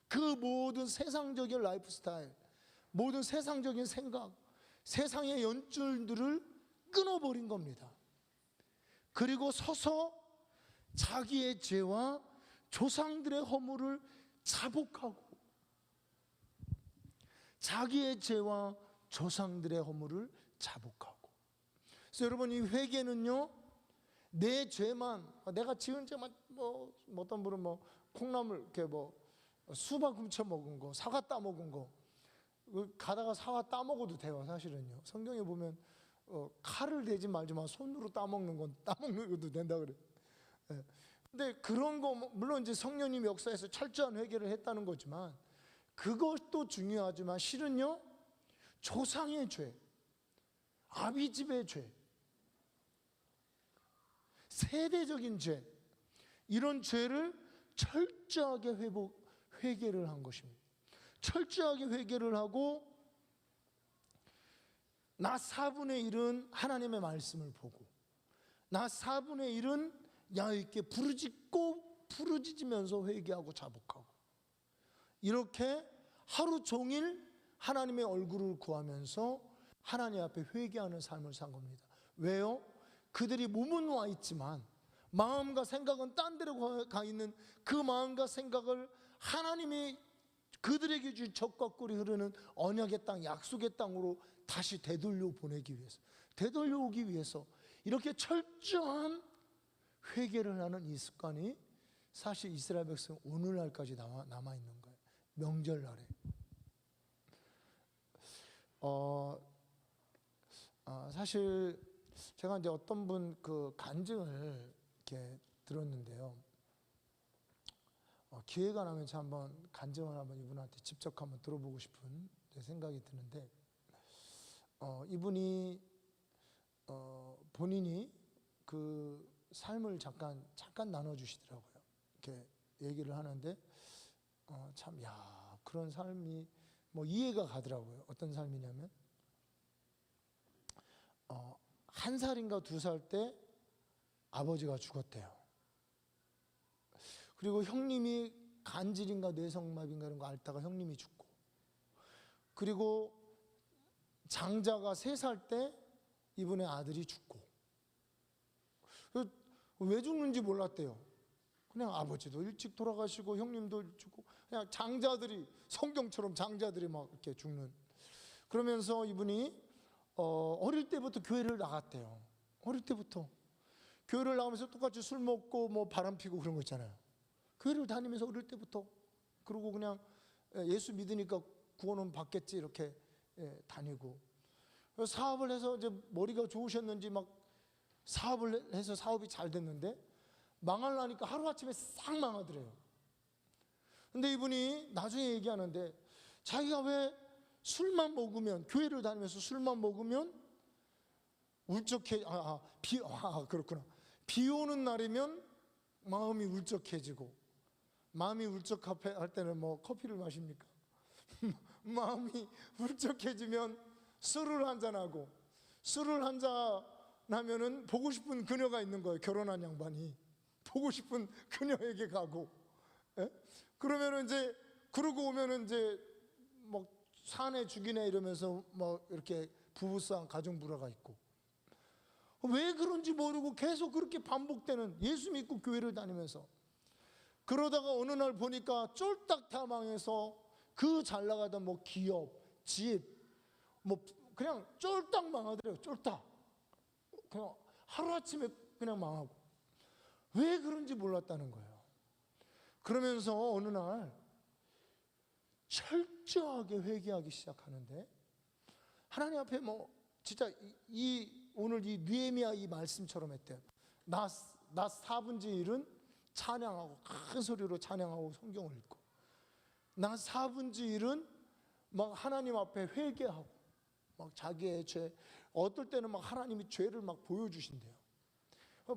그 모든 세상적인 라이프 스타일, 모든 세상적인 생각, 세상의 연줄들을 끊어버린 겁니다. 그리고 서서 자기의 죄와 조상들의 허물을 자복하고, 자기의 죄와 조상들의 허물을 자복하고. 그래서 여러분, 이 회개는요, 내 죄만, 내가 지은 죄만, 어떤 분은 콩나물 이렇게 수박 훔쳐 먹은 거, 사과 따 먹은 거, 가다가 사과 따 먹어도 돼요. 사실은요, 성경에 보면 칼을 대지 말지만 손으로 따 먹는 건 따 먹는 것도 된다 그래. 근데 그런 거 물론 이제 성령님 역사에서 철저한 회개를 했다는 거지만, 그것도 중요하지만 실은요, 조상의 죄, 아비집의 죄, 세대적인 죄, 이런 죄를 철저하게 회개를 한 것입니다. 철저하게 회개를 하고 나 4분의 1은 하나님의 말씀을 보고, 나 4분의 1은 야훼께 부르짖으면서 회개하고 자복하고, 이렇게 하루 종일 하나님의 얼굴을 구하면서 하나님 앞에 회개하는 삶을 산 겁니다. 왜요? 그들이 몸은 와 있지만 마음과 생각은 딴 데로 가 있는 그 마음과 생각을 하나님이 그들에게 준 적과 꿀이 흐르는 언약의 땅, 약속의 땅으로 다시 되돌려 보내기 위해서, 되돌려오기 위해서 이렇게 철저한 회개를 하는 이 습관이 사실 이스라엘 백성 오늘날까지 남아있는 거예요. 명절날에. 사실 제가 이제 어떤 분 그 간증을 이렇게 들었는데요. 기회가 나면 참 한번 간증을 한번 이분한테 직접 한번 들어보고 싶은 생각이 드는데, 이분이 본인이 그 삶을 잠깐 나눠주시더라고요. 이렇게 얘기를 하는데 참, 야, 그런 삶이 뭐 이해가 가더라고요. 어떤 삶이냐면 1살인가 2살 때 아버지가 죽었대요. 그리고 형님이 간질인가 뇌성마비인가 이런 거 앓다가 형님이 죽고, 그리고 장자가 3살 때 이분의 아들이 죽고, 왜 죽는지 몰랐대요. 그냥 아버지도 일찍 돌아가시고 형님도 죽고, 그냥 장자들이, 성경처럼 장자들이 막 이렇게 죽는. 그러면서 이분이 어릴 때부터 교회를 나갔대요. 어릴 때부터 교회를 나가면서 똑같이 술 먹고 뭐 바람 피고 그런 거 있잖아요. 교회를 다니면서 어릴 때부터, 그러고 그냥 예수 믿으니까 구원은 받겠지 이렇게 다니고, 사업을 해서 이제 머리가 좋으셨는지 막 사업을 해서 사업이 잘 됐는데 망하려니까 하루아침에 싹 망하더래요. 근데 이분이 나중에 얘기하는데, 자기가 왜 술만 먹으면, 교회를 다니면서 술만 먹으면 울적해, 그렇구나. 비 오는 날이면 마음이 울적해지고, 마음이 울적할 때는 뭐 커피를 마십니까? 마음이 울적해지면 술을 한잔하고, 술을 한잔하면은 보고 싶은 그녀가 있는 거예요. 결혼한 양반이 보고 싶은 그녀에게 가고, 그러면은 이제 그러고 오면은 이제 뭐 사내 죽이네 이러면서 뭐 이렇게 부부싸움, 가정불화가 있고, 왜 그런지 모르고 계속 그렇게 반복되는, 예수 믿고 교회를 다니면서. 그러다가 어느 날 보니까 쫄딱 다 망해서 그 잘 나가던 뭐 기업, 집, 뭐 그냥 쫄딱 망하더래요. 쫄딱. 그냥 하루아침에 그냥 망하고. 왜 그런지 몰랐다는 거예요. 그러면서 어느 날 철저하게 회개하기 시작하는데, 하나님 앞에 뭐 진짜 오늘 이 느헤미야 이 말씀처럼 했대요. 나 4분의 1은 찬양하고, 큰 소리로 찬양하고 성경을 읽고, 나 4분의 1은 막 하나님 앞에 회개하고, 막 자기의 죄, 어떨 때는 막 하나님이 죄를 막 보여주신대요.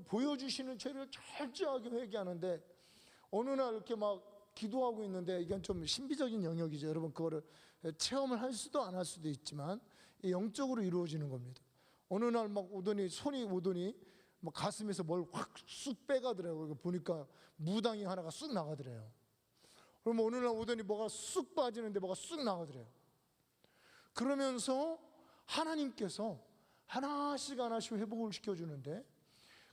보여주시는 죄를 철저하게 회개하는데, 어느 날 이렇게 막 기도하고 있는데, 이건 좀 신비적인 영역이죠. 여러분 그거를 체험을 할 수도 안 할 수도 있지만 영적으로 이루어지는 겁니다. 어느 날 막 손이 오더니 막 가슴에서 뭘 확 쑥 빼가더래요. 보니까 무당이 하나가 쑥 나가더래요. 그럼 어느 날 오더니 뭐가 쑥 빠지는데 뭐가 쑥 나가더래요. 그러면서 하나님께서 하나씩 회복을 시켜주는데,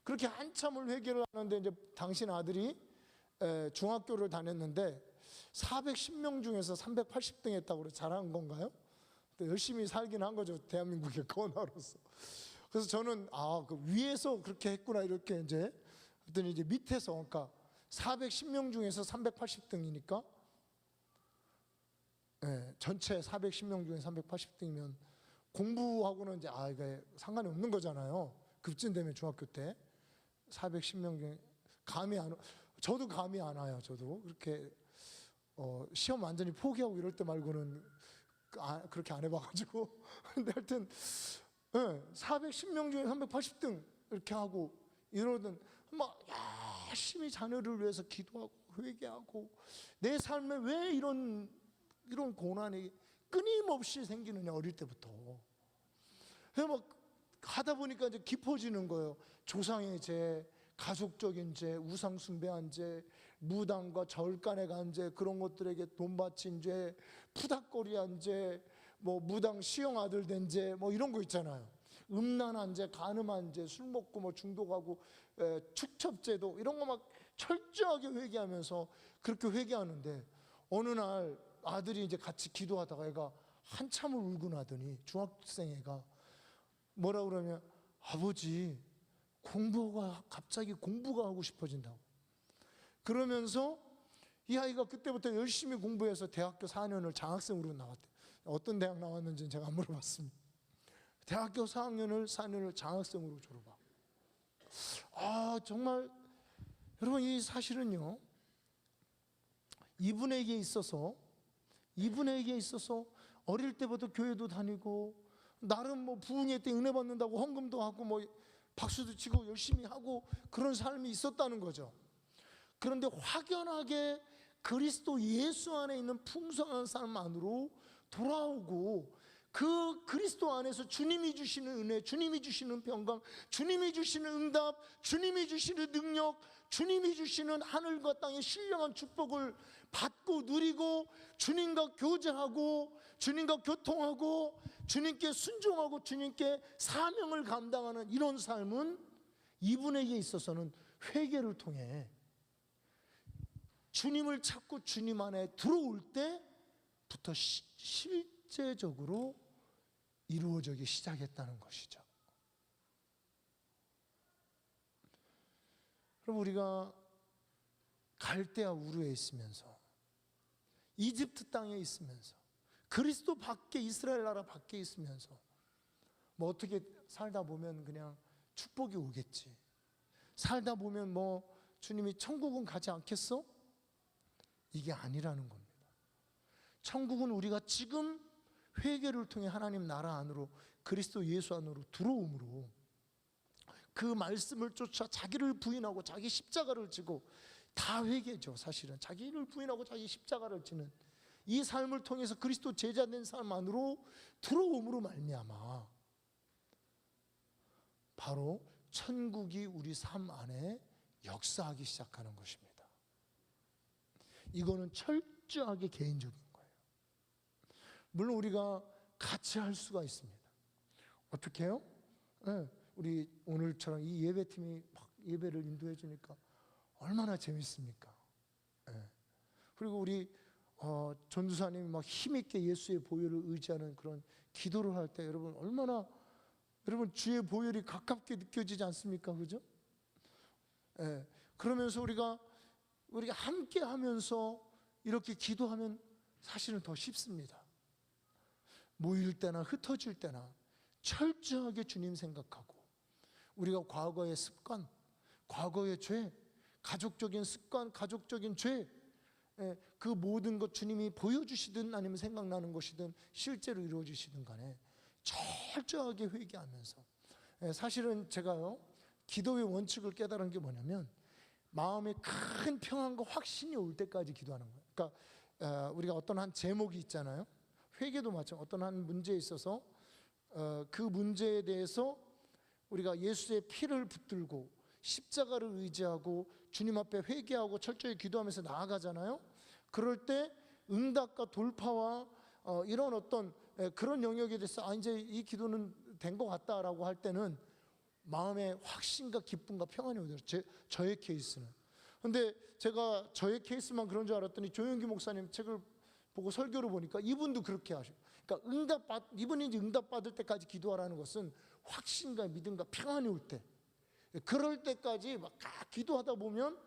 그렇게 한참을 회개를 하는데, 이제 당신 아들이 중학교를 다녔는데 410명 중에서 380등 했다고 잘한 건가요? 열심히 살긴 한 거죠, 대한민국의 건화로서. 그래서 저는 그 위에서 그렇게 했구나 이렇게 이제 했더니, 이제 밑에서, 그러니까 410명 중에서 380등이니까 전체 410명 중에 380등이면 공부하고는 이제 이게 상관이 없는 거잖아요. 급진되면 중학교 때 410명 중에 저도 감이 안 와요. 저도 그렇게 시험 완전히 포기하고 이럴 때 말고는 그렇게 안 해봐가지고. 근데 하여튼 410명 중에 380등 이렇게 하고 이러던, 막 열심히 자녀를 위해서 기도하고 회개하고, 내 삶에 왜 이런 고난이 끊임없이 생기느냐, 어릴 때부터. 그래서 막 하다 보니까 이제 깊어지는 거예요. 조상의 죄, 가족적인 죄, 우상 숭배한 죄, 무당과 절간에 간 죄, 그런 것들에게 돈 바친 죄, 푸닥거리한 죄, 뭐 무당 시형 아들 된 죄, 뭐 이런 거 있잖아요. 음란한 죄, 간음한 죄, 술 먹고 뭐 중독하고 축첩죄도, 이런 거 막 철저하게 회개하면서 그렇게 회개하는데, 어느 날 아들이 이제 같이 기도하다가 애가 한참을 울고 나더니, 중학생 애가 뭐라 그러면, 아버지 갑자기 공부가 하고 싶어진다고. 그러면서 이 아이가 그때부터 열심히 공부해서 대학교 4년을 장학생으로 나왔대요. 어떤 대학 나왔는지는 제가 안 물어봤습니다. 대학교 4년을 장학생으로 졸업하고. 정말 여러분, 이 사실은요, 이분에게 있어서 어릴 때부터 교회도 다니고 나름 뭐 부흥회 때 은혜 받는다고 헌금도 하고 뭐 박수도 치고 열심히 하고 그런 삶이 있었다는 거죠. 그런데 확연하게 그리스도 예수 안에 있는 풍성한 삶 안으로 돌아오고 그 그리스도 안에서 주님이 주시는 은혜, 주님이 주시는 평강, 주님이 주시는 응답, 주님이 주시는 능력, 주님이 주시는 하늘과 땅의 신령한 축복을 받고 누리고 주님과 교제하고 주님과 교통하고 주님께 순종하고 주님께 사명을 감당하는 이런 삶은 이분에게 있어서는 회개를 통해 주님을 찾고 주님 안에 들어올 때부터 실제적으로 이루어지기 시작했다는 것이죠. 그럼 우리가 갈대아 우르에 있으면서 이집트 땅에 있으면서 그리스도 밖에 이스라엘 나라 밖에 있으면서 뭐 어떻게 살다 보면 그냥 축복이 오겠지, 살다 보면 뭐 주님이 천국은 가지 않겠어? 이게 아니라는 겁니다. 천국은 우리가 지금 회개를 통해 하나님 나라 안으로 그리스도 예수 안으로 들어옴으로 그 말씀을 쫓아 자기를 부인하고 자기 십자가를 지고 다 회개죠. 사실은 자기를 부인하고 자기 십자가를 지는 이 삶을 통해서 그리스도 제자된 삶 안으로 들어옴으로 말미암아 바로 천국이 우리 삶 안에 역사하기 시작하는 것입니다. 이거는 철저하게 개인적인 거예요. 물론 우리가 같이 할 수가 있습니다. 어떻게 해요? 네, 우리 오늘처럼 이 예배팀이 막 예배를 인도해 주니까 얼마나 재밌습니까? 네. 그리고 우리 전도사님이 막 힘있게 예수의 보혈을 의지하는 그런 기도를 할 때 여러분 얼마나 여러분 주의 보혈이 가깝게 느껴지지 않습니까? 그죠? 네. 그러면서 우리가 함께 하면서 이렇게 기도하면 사실은 더 쉽습니다. 모일 때나 흩어질 때나 철저하게 주님 생각하고 우리가 과거의 습관, 과거의 죄, 가족적인 습관, 가족적인 죄, 그 모든 것 주님이 보여주시든 아니면 생각나는 것이든 실제로 이루어지시든 간에 철저하게 회개하면서 사실은 제가요 기도의 원칙을 깨달은 게 뭐냐면 마음에 큰 평안과 확신이 올 때까지 기도하는 거예요. 그러니까 우리가 어떤 한 제목이 있잖아요. 회개도 마찬가지로 어떤 한 문제에 있어서 그 문제에 대해서 우리가 예수의 피를 붙들고 십자가를 의지하고 주님 앞에 회개하고 철저히 기도하면서 나아가잖아요. 그럴 때 응답과 돌파와 이런 어떤 그런 영역에 대해서 이제 이 기도는 된 것 같다라고 할 때는 마음의 확신과 기쁨과 평안이 오더라고요. 저의 케이스는. 근데 제가 저의 케이스만 그런 줄 알았더니 조영기 목사님 책을 보고 설교를 보니까 이분도 그렇게 하셔요. 그러니까 이분이 이제 응답받을 때까지 기도하라는 것은 확신과 믿음과 평안이 올 때, 그럴 때까지 막 기도하다 보면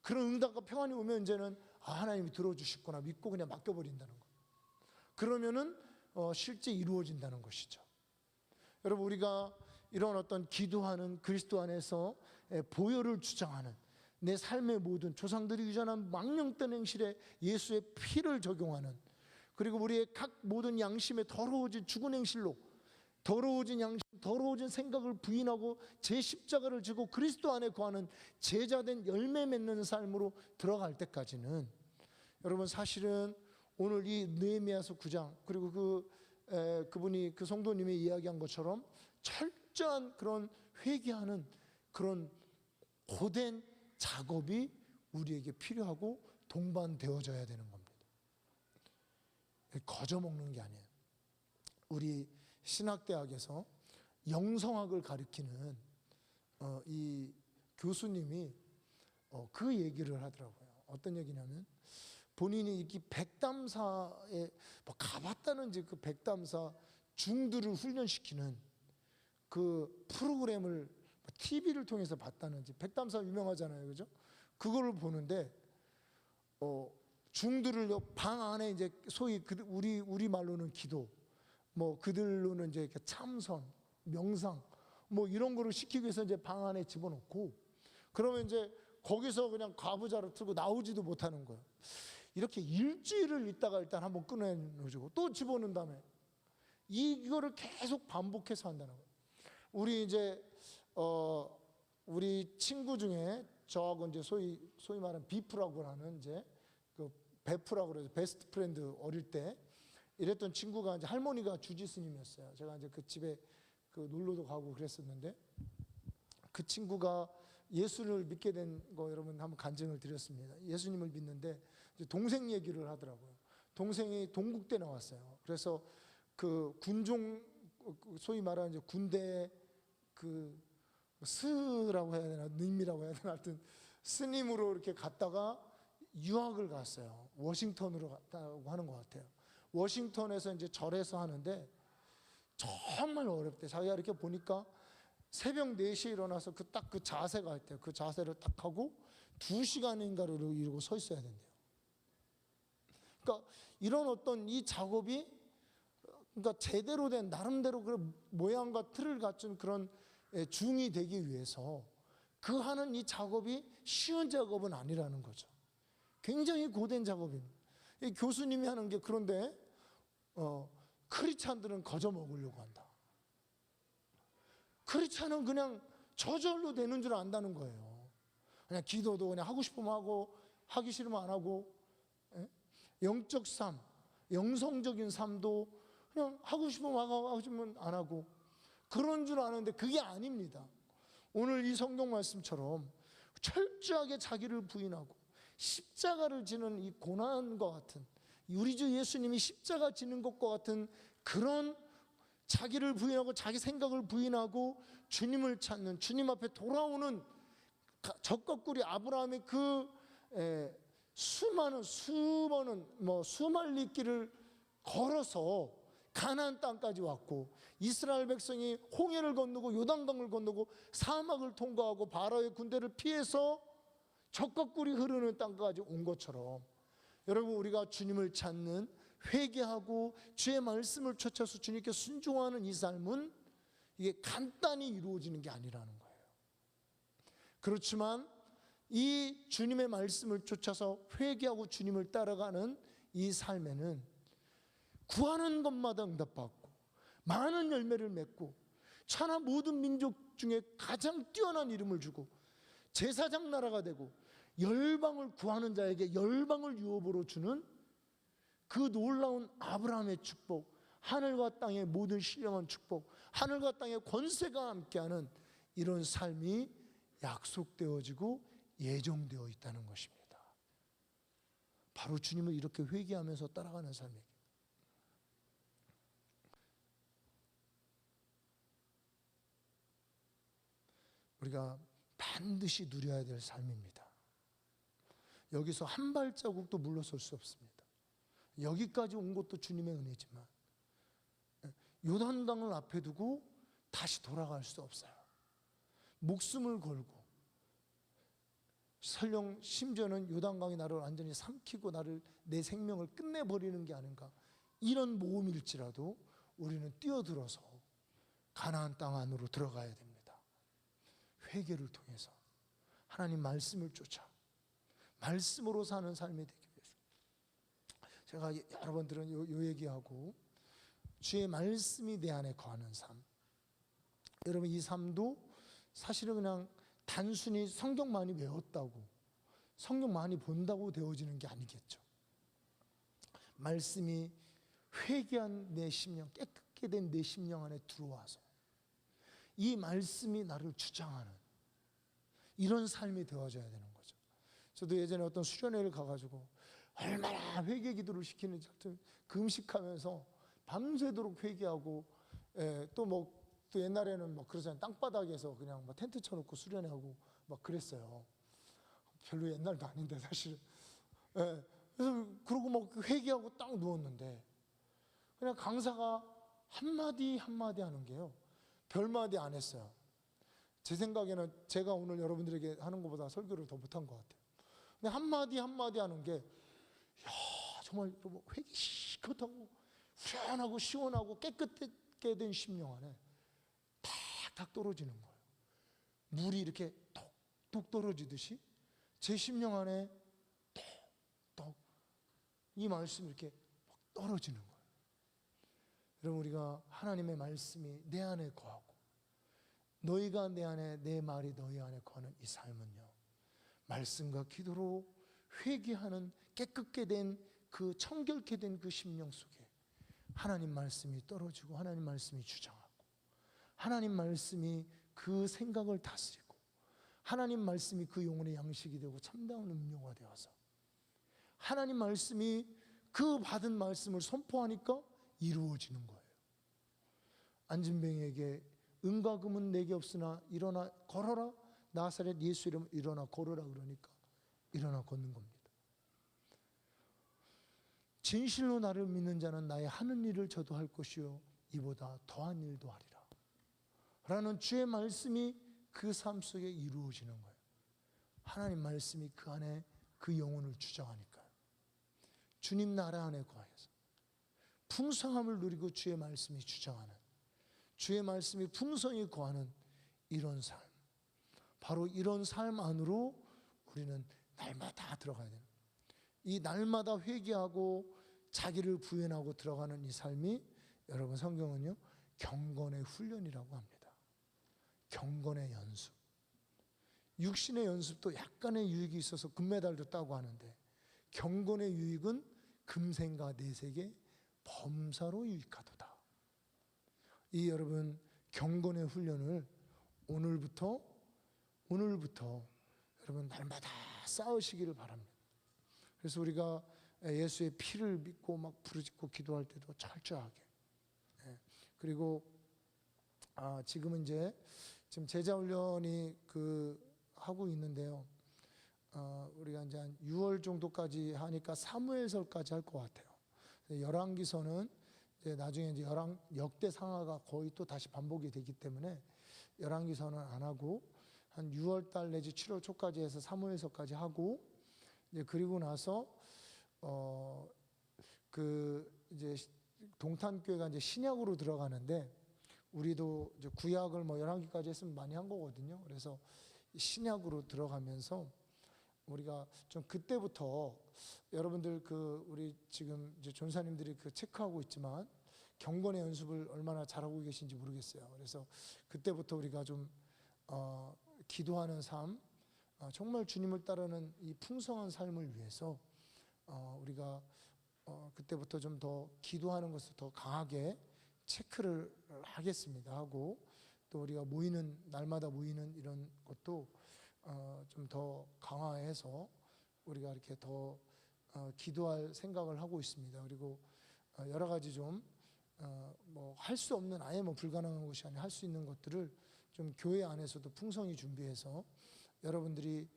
그런 응답과 평안이 오면 이제는 하나님이 들어주셨구나 믿고 그냥 맡겨버린다는 거예요. 그러면은 실제 이루어진다는 것이죠. 여러분 우리가 이런 어떤 기도하는 그리스도 안에서 보혈을 주장하는 내 삶의 모든 조상들이 유전한 망령된 행실에 예수의 피를 적용하는 그리고 우리의 각 모든 양심에 더러워진 죽은 행실로 더러워진 양심, 더러워진 생각을 부인하고 제 십자가를 지고 그리스도 안에 거하는 제자된 열매 맺는 삶으로 들어갈 때까지는 여러분 사실은 오늘 이 느헤미야서 9장 그리고 그분이 그 성도님이 이야기한 것처럼 철저한 그런 회개하는 그런 고된 작업이 우리에게 필요하고 동반되어져야 되는 겁니다. 거저 먹는 게 아니에요. 우리 신학대학에서 영성학을 가르치는 이 교수님이 그 얘기를 하더라고요. 어떤 얘기냐면 본인이 이 백담사에 뭐 가봤다는지 그 백담사 중들을 훈련시키는 그 프로그램을 TV를 통해서 봤다는지 백담사 유명하잖아요, 그죠? 그거를 보는데 중들을 방 안에 이제 소위 우리 말로는 기도, 뭐 그들로는 이제 참선, 명상, 뭐 이런 거를 시키기 위해서 이제 방 안에 집어넣고 그러면 이제 거기서 그냥 과부자를 틀고 나오지도 못하는 거예요. 이렇게 일주일을 있다가 일단 한번 꺼내주고 또 집어넣은 다음에 이거를 계속 반복해서 한다는 거예요. 우리 이제 우리 친구 중에 저하고 이제 소위 말하는 비프라고 하는 이제 그 베프라고 그래서 베스트 프렌드 어릴 때 이랬던 친구가 이제 할머니가 주지 스님이었어요. 제가 이제 그 집에 그 놀러도 가고 그랬었는데 그 친구가 예수를 믿게 된 거 여러분 한번 간증을 드렸습니다. 예수님을 믿는데 이제 동생 얘기를 하더라고요. 동생이 동국대 나왔어요. 그래서 그 군종 소위 말하는 이제 군대 그 스라고 해야 되나 님이라고 해야 되나 하여튼 스님으로 이렇게 갔다가 유학을 갔어요. 워싱턴으로 갔다고 하는 것 같아요. 워싱턴에서 이제 절에서 하는데 정말 어렵대. 자기가 이렇게 보니까 새벽 4시에 일어나서 그 자세가 있대요. 그 자세를 딱 하고 2시간인가를 이러고 서 있어야 된대요. 그러니까 이런 어떤 이 작업이 그러니까 제대로 된 나름대로 그 모양과 틀을 갖춘 그런 중이 되기 위해서 그 하는 이 작업이 쉬운 작업은 아니라는 거죠. 굉장히 고된 작업입니다. 이 교수님이 하는 게 그런데 크리스찬들은 거저 먹으려고 한다. 크리스찬은 그냥 저절로 되는 줄 안다는 거예요. 그냥 기도도 그냥 하고 싶으면 하고 하기 싫으면 안 하고 영적 삶, 영성적인 삶도 그냥 하고 싶으면 하고 싶으면 안 하고 그런 줄 아는데 그게 아닙니다. 오늘 이 성경 말씀처럼 철저하게 자기를 부인하고 십자가를 지는 이 고난과 같은 우리 주 예수님이 십자가 지는 것과 같은 그런 자기를 부인하고 자기 생각을 부인하고 주님을 찾는 주님 앞에 돌아오는 적거꾸리 아브라함의 그 수많은 수말리 길을 걸어서 가나안 땅까지 왔고 이스라엘 백성이 홍해를 건너고 요단강을 건너고 사막을 통과하고 바로의 군대를 피해서 적거꾸리 흐르는 땅까지 온 것처럼 여러분 우리가 주님을 찾는 회개하고 주의 말씀을 쫓아서 주님께 순종하는 이 삶은 이게 간단히 이루어지는 게 아니라는 거예요. 그렇지만 이 주님의 말씀을 쫓아서 회개하고 주님을 따라가는 이 삶에는 구하는 것마다 응답받고 많은 열매를 맺고 천하 모든 민족 중에 가장 뛰어난 이름을 주고 제사장 나라가 되고 열방을 구하는 자에게 열방을 유업으로 주는 그 놀라운 아브라함의 축복, 하늘과 땅의 모든 신령한 축복, 하늘과 땅의 권세가 함께하는 이런 삶이 약속되어지고 예정되어 있다는 것입니다. 바로 주님을 이렇게 회개하면서 따라가는 삶이에요. 우리가 반드시 누려야 될 삶입니다. 여기서 한 발자국도 물러설 수 없습니다. 여기까지 온 것도 주님의 은혜지만 요단강을 앞에 두고 다시 돌아갈 수 없어요. 목숨을 걸고 설령 심지어는 요단강이 나를 완전히 삼키고 내 생명을 끝내버리는 게 아닌가 이런 모험일지라도 우리는 뛰어들어서 가나안 땅 안으로 들어가야 됩니다. 회개를 통해서 하나님 말씀을 쫓아 말씀으로 사는 삶이 되기 위해서 제가 여러 번 들은 요 얘기하고 주의 말씀이 내 안에 거하는 삶. 여러분 이 삶도 사실은 그냥 단순히 성경 많이 외웠다고 성경 많이 본다고 되어지는 게 아니겠죠. 말씀이 회개한 내 심령, 깨끗게 된 내 심령 안에 들어와서 이 말씀이 나를 주장하는 이런 삶이 되어져야 되는 거죠. 저도 예전에 어떤 수련회를 가가지고 얼마나 회개 기도를 시키는지 금식하면서 밤새도록 회개하고 또 옛날에는 그러잖아요. 땅바닥에서 그냥 텐트 쳐놓고 수련회하고 그랬어요. 별로 옛날도 아닌데 사실. 그래서 그러고 회개하고 딱 누웠는데 그냥 강사가 한마디 한마디 하는 게요. 별마디 안 했어요. 제 생각에는 제가 오늘 여러분들에게 하는 것보다 설교를 더 못한 것 같아요. 근데 한마디 한마디 하는 게 정말 회개 시컷하고 후련하고 시원하고 깨끗하게 된 심령 안에 탁탁 떨어지는 거예요. 물이 이렇게 톡톡 떨어지듯이 제 심령 안에 톡톡 이 말씀이 이렇게 막 떨어지는 거예요. 여러분, 우리가 하나님의 말씀이 내 안에 거하고 너희가 내 안에, 내 말이 너희 안에 거하는 이 삶은요, 말씀과 기도로 회개하는 깨끗게 된 그 청결케 된 그 심령 속에 하나님 말씀이 떨어지고 하나님 말씀이 주장하고 하나님 말씀이 그 생각을 다스리고 하나님 말씀이 그 영혼의 양식이 되고 참다운 음료가 되어서 하나님 말씀이 그 받은 말씀을 선포하니까 이루어지는 거예요. 안진뱅이에게 은과 금은 내게 없으나 일어나 걸어라, 나사렛 예수 이름 일어나 걸어라 그러니까 일어나 걷는 겁니다. 진실로 나를 믿는 자는 나의 하는 일을 저도 할 것이요 이보다 더한 일도 하리라 라는 주의 말씀이 그 삶 속에 이루어지는 거예요. 하나님 말씀이 그 안에 그 영혼을 주장하니까요. 주님 나라 안에 거하여서 풍성함을 누리고 주의 말씀이 주장하는, 주의 말씀이 풍성히 거하는 이런 삶, 바로 이런 삶 안으로 우리는 날마다 들어가야 돼요. 이 날마다 회개하고 자기를 부인하고 들어가는 이 삶이, 여러분 성경은요 경건의 훈련이라고 합니다. 경건의 연습. 육신의 연습도 약간의 유익이 있어서 금메달도 따고 하는데, 경건의 유익은 금생과 내세계 범사로 유익하도다. 이 여러분 경건의 훈련을 오늘부터 여러분 날마다 쌓으시기를 바랍니다. 그래서 우리가 예수의 피를 믿고 막 부르짖고 기도할 때도 철저하게, 그리고 지금은 이제 지금 제자 훈련이 하고 있는데요. 우리가 이제 한 6월 정도까지 하니까 사무엘서까지 할 것 같아요. 열왕기서는 이제 나중에 이제 역대 상하가 거의 또 다시 반복이 되기 때문에 열왕기서는 안 하고 한 6월 달 내지 7월 초까지 해서 사무엘서까지 하고, 이제 그리고 나서 이제 동탄교회가 이제 신약으로 들어가는데, 우리도 이제 구약을 뭐 11기까지 했으면 많이 한 거거든요. 그래서 신약으로 들어가면서 우리가 좀 그때부터 여러분들 우리 지금 이제 전사님들이 체크하고 있지만 경건의 연습을 얼마나 잘하고 계신지 모르겠어요. 그래서 그때부터 우리가 좀 기도하는 삶, 정말 주님을 따르는 이 풍성한 삶을 위해서 우리가 그때부터 좀 더 기도하는 것을 더 강하게 체크를 하겠습니다 하고, 또 우리가 날마다 모이는 이런 것도 좀 더 강화해서 우리가 이렇게 더 기도할 생각을 하고 있습니다. 그리고 여러 가지 좀 뭐 할 수 없는, 아예 뭐 불가능한 것이 아니라 할 수 있는 것들을 좀 교회 안에서도 풍성히 준비해서 여러분들이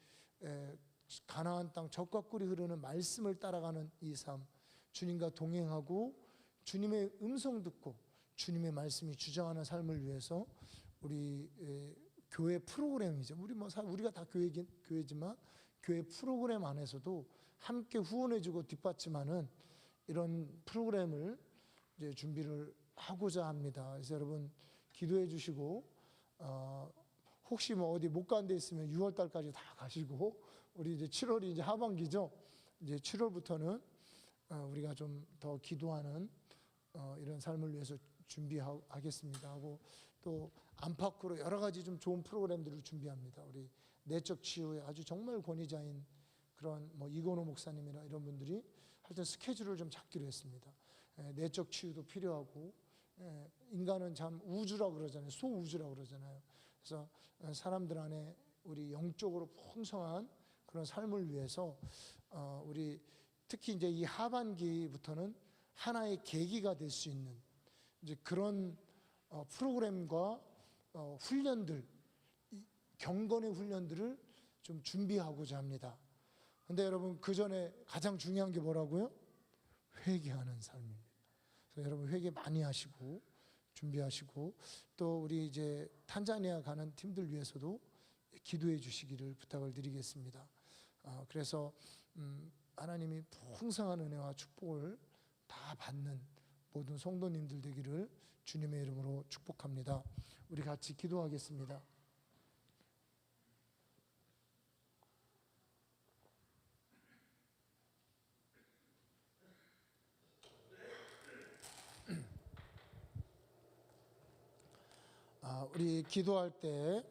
가나안 땅 젖과 꿀이 흐르는 말씀을 따라가는 이 삶, 주님과 동행하고 주님의 음성 듣고 주님의 말씀이 주장하는 삶을 위해서 우리 교회 프로그램이죠. 우리가 다 교회지만 교회 프로그램 안에서도 함께 후원해주고 뒷받침하는 이런 프로그램을 이제 준비를 하고자 합니다. 그래서 여러분 기도해 주시고, 혹시 뭐 어디 못 간 데 있으면 6월 달까지 다 가시고, 우리 이제 7월이 이제 하반기죠. 이제 7월부터는 우리가 좀 더 기도하는 이런 삶을 위해서 준비하겠습니다 하고, 또 안팎으로 여러 가지 좀 좋은 프로그램들을 준비합니다. 우리 내적 치유에 아주 정말 권위자인 그런 뭐 이건호 목사님이나 이런 분들이 하여튼 스케줄을 좀 잡기로 했습니다. 내적 치유도 필요하고, 인간은 참 우주라고 그러잖아요. 소우주라고 그러잖아요. 그래서 사람들 안에 우리 영적으로 풍성한 그런 삶을 위해서 우리 특히 이제 이 하반기부터는 하나의 계기가 될 수 있는 이제 그런 프로그램과 훈련들, 경건의 훈련들을 좀 준비하고자 합니다. 근데 여러분 그 전에 가장 중요한 게 뭐라고요? 회개하는 삶입니다. 그래서 여러분 회개 많이 하시고 준비하시고, 또 우리 이제 탄자니아 가는 팀들 위해서도 기도해 주시기를 부탁을 드리겠습니다. 그래서 하나님이 풍성한 은혜와 축복을 다 받는 모든 성도님들 되기를 주님의 이름으로 축복합니다. 우리 같이 기도하겠습니다. 우리 기도할 때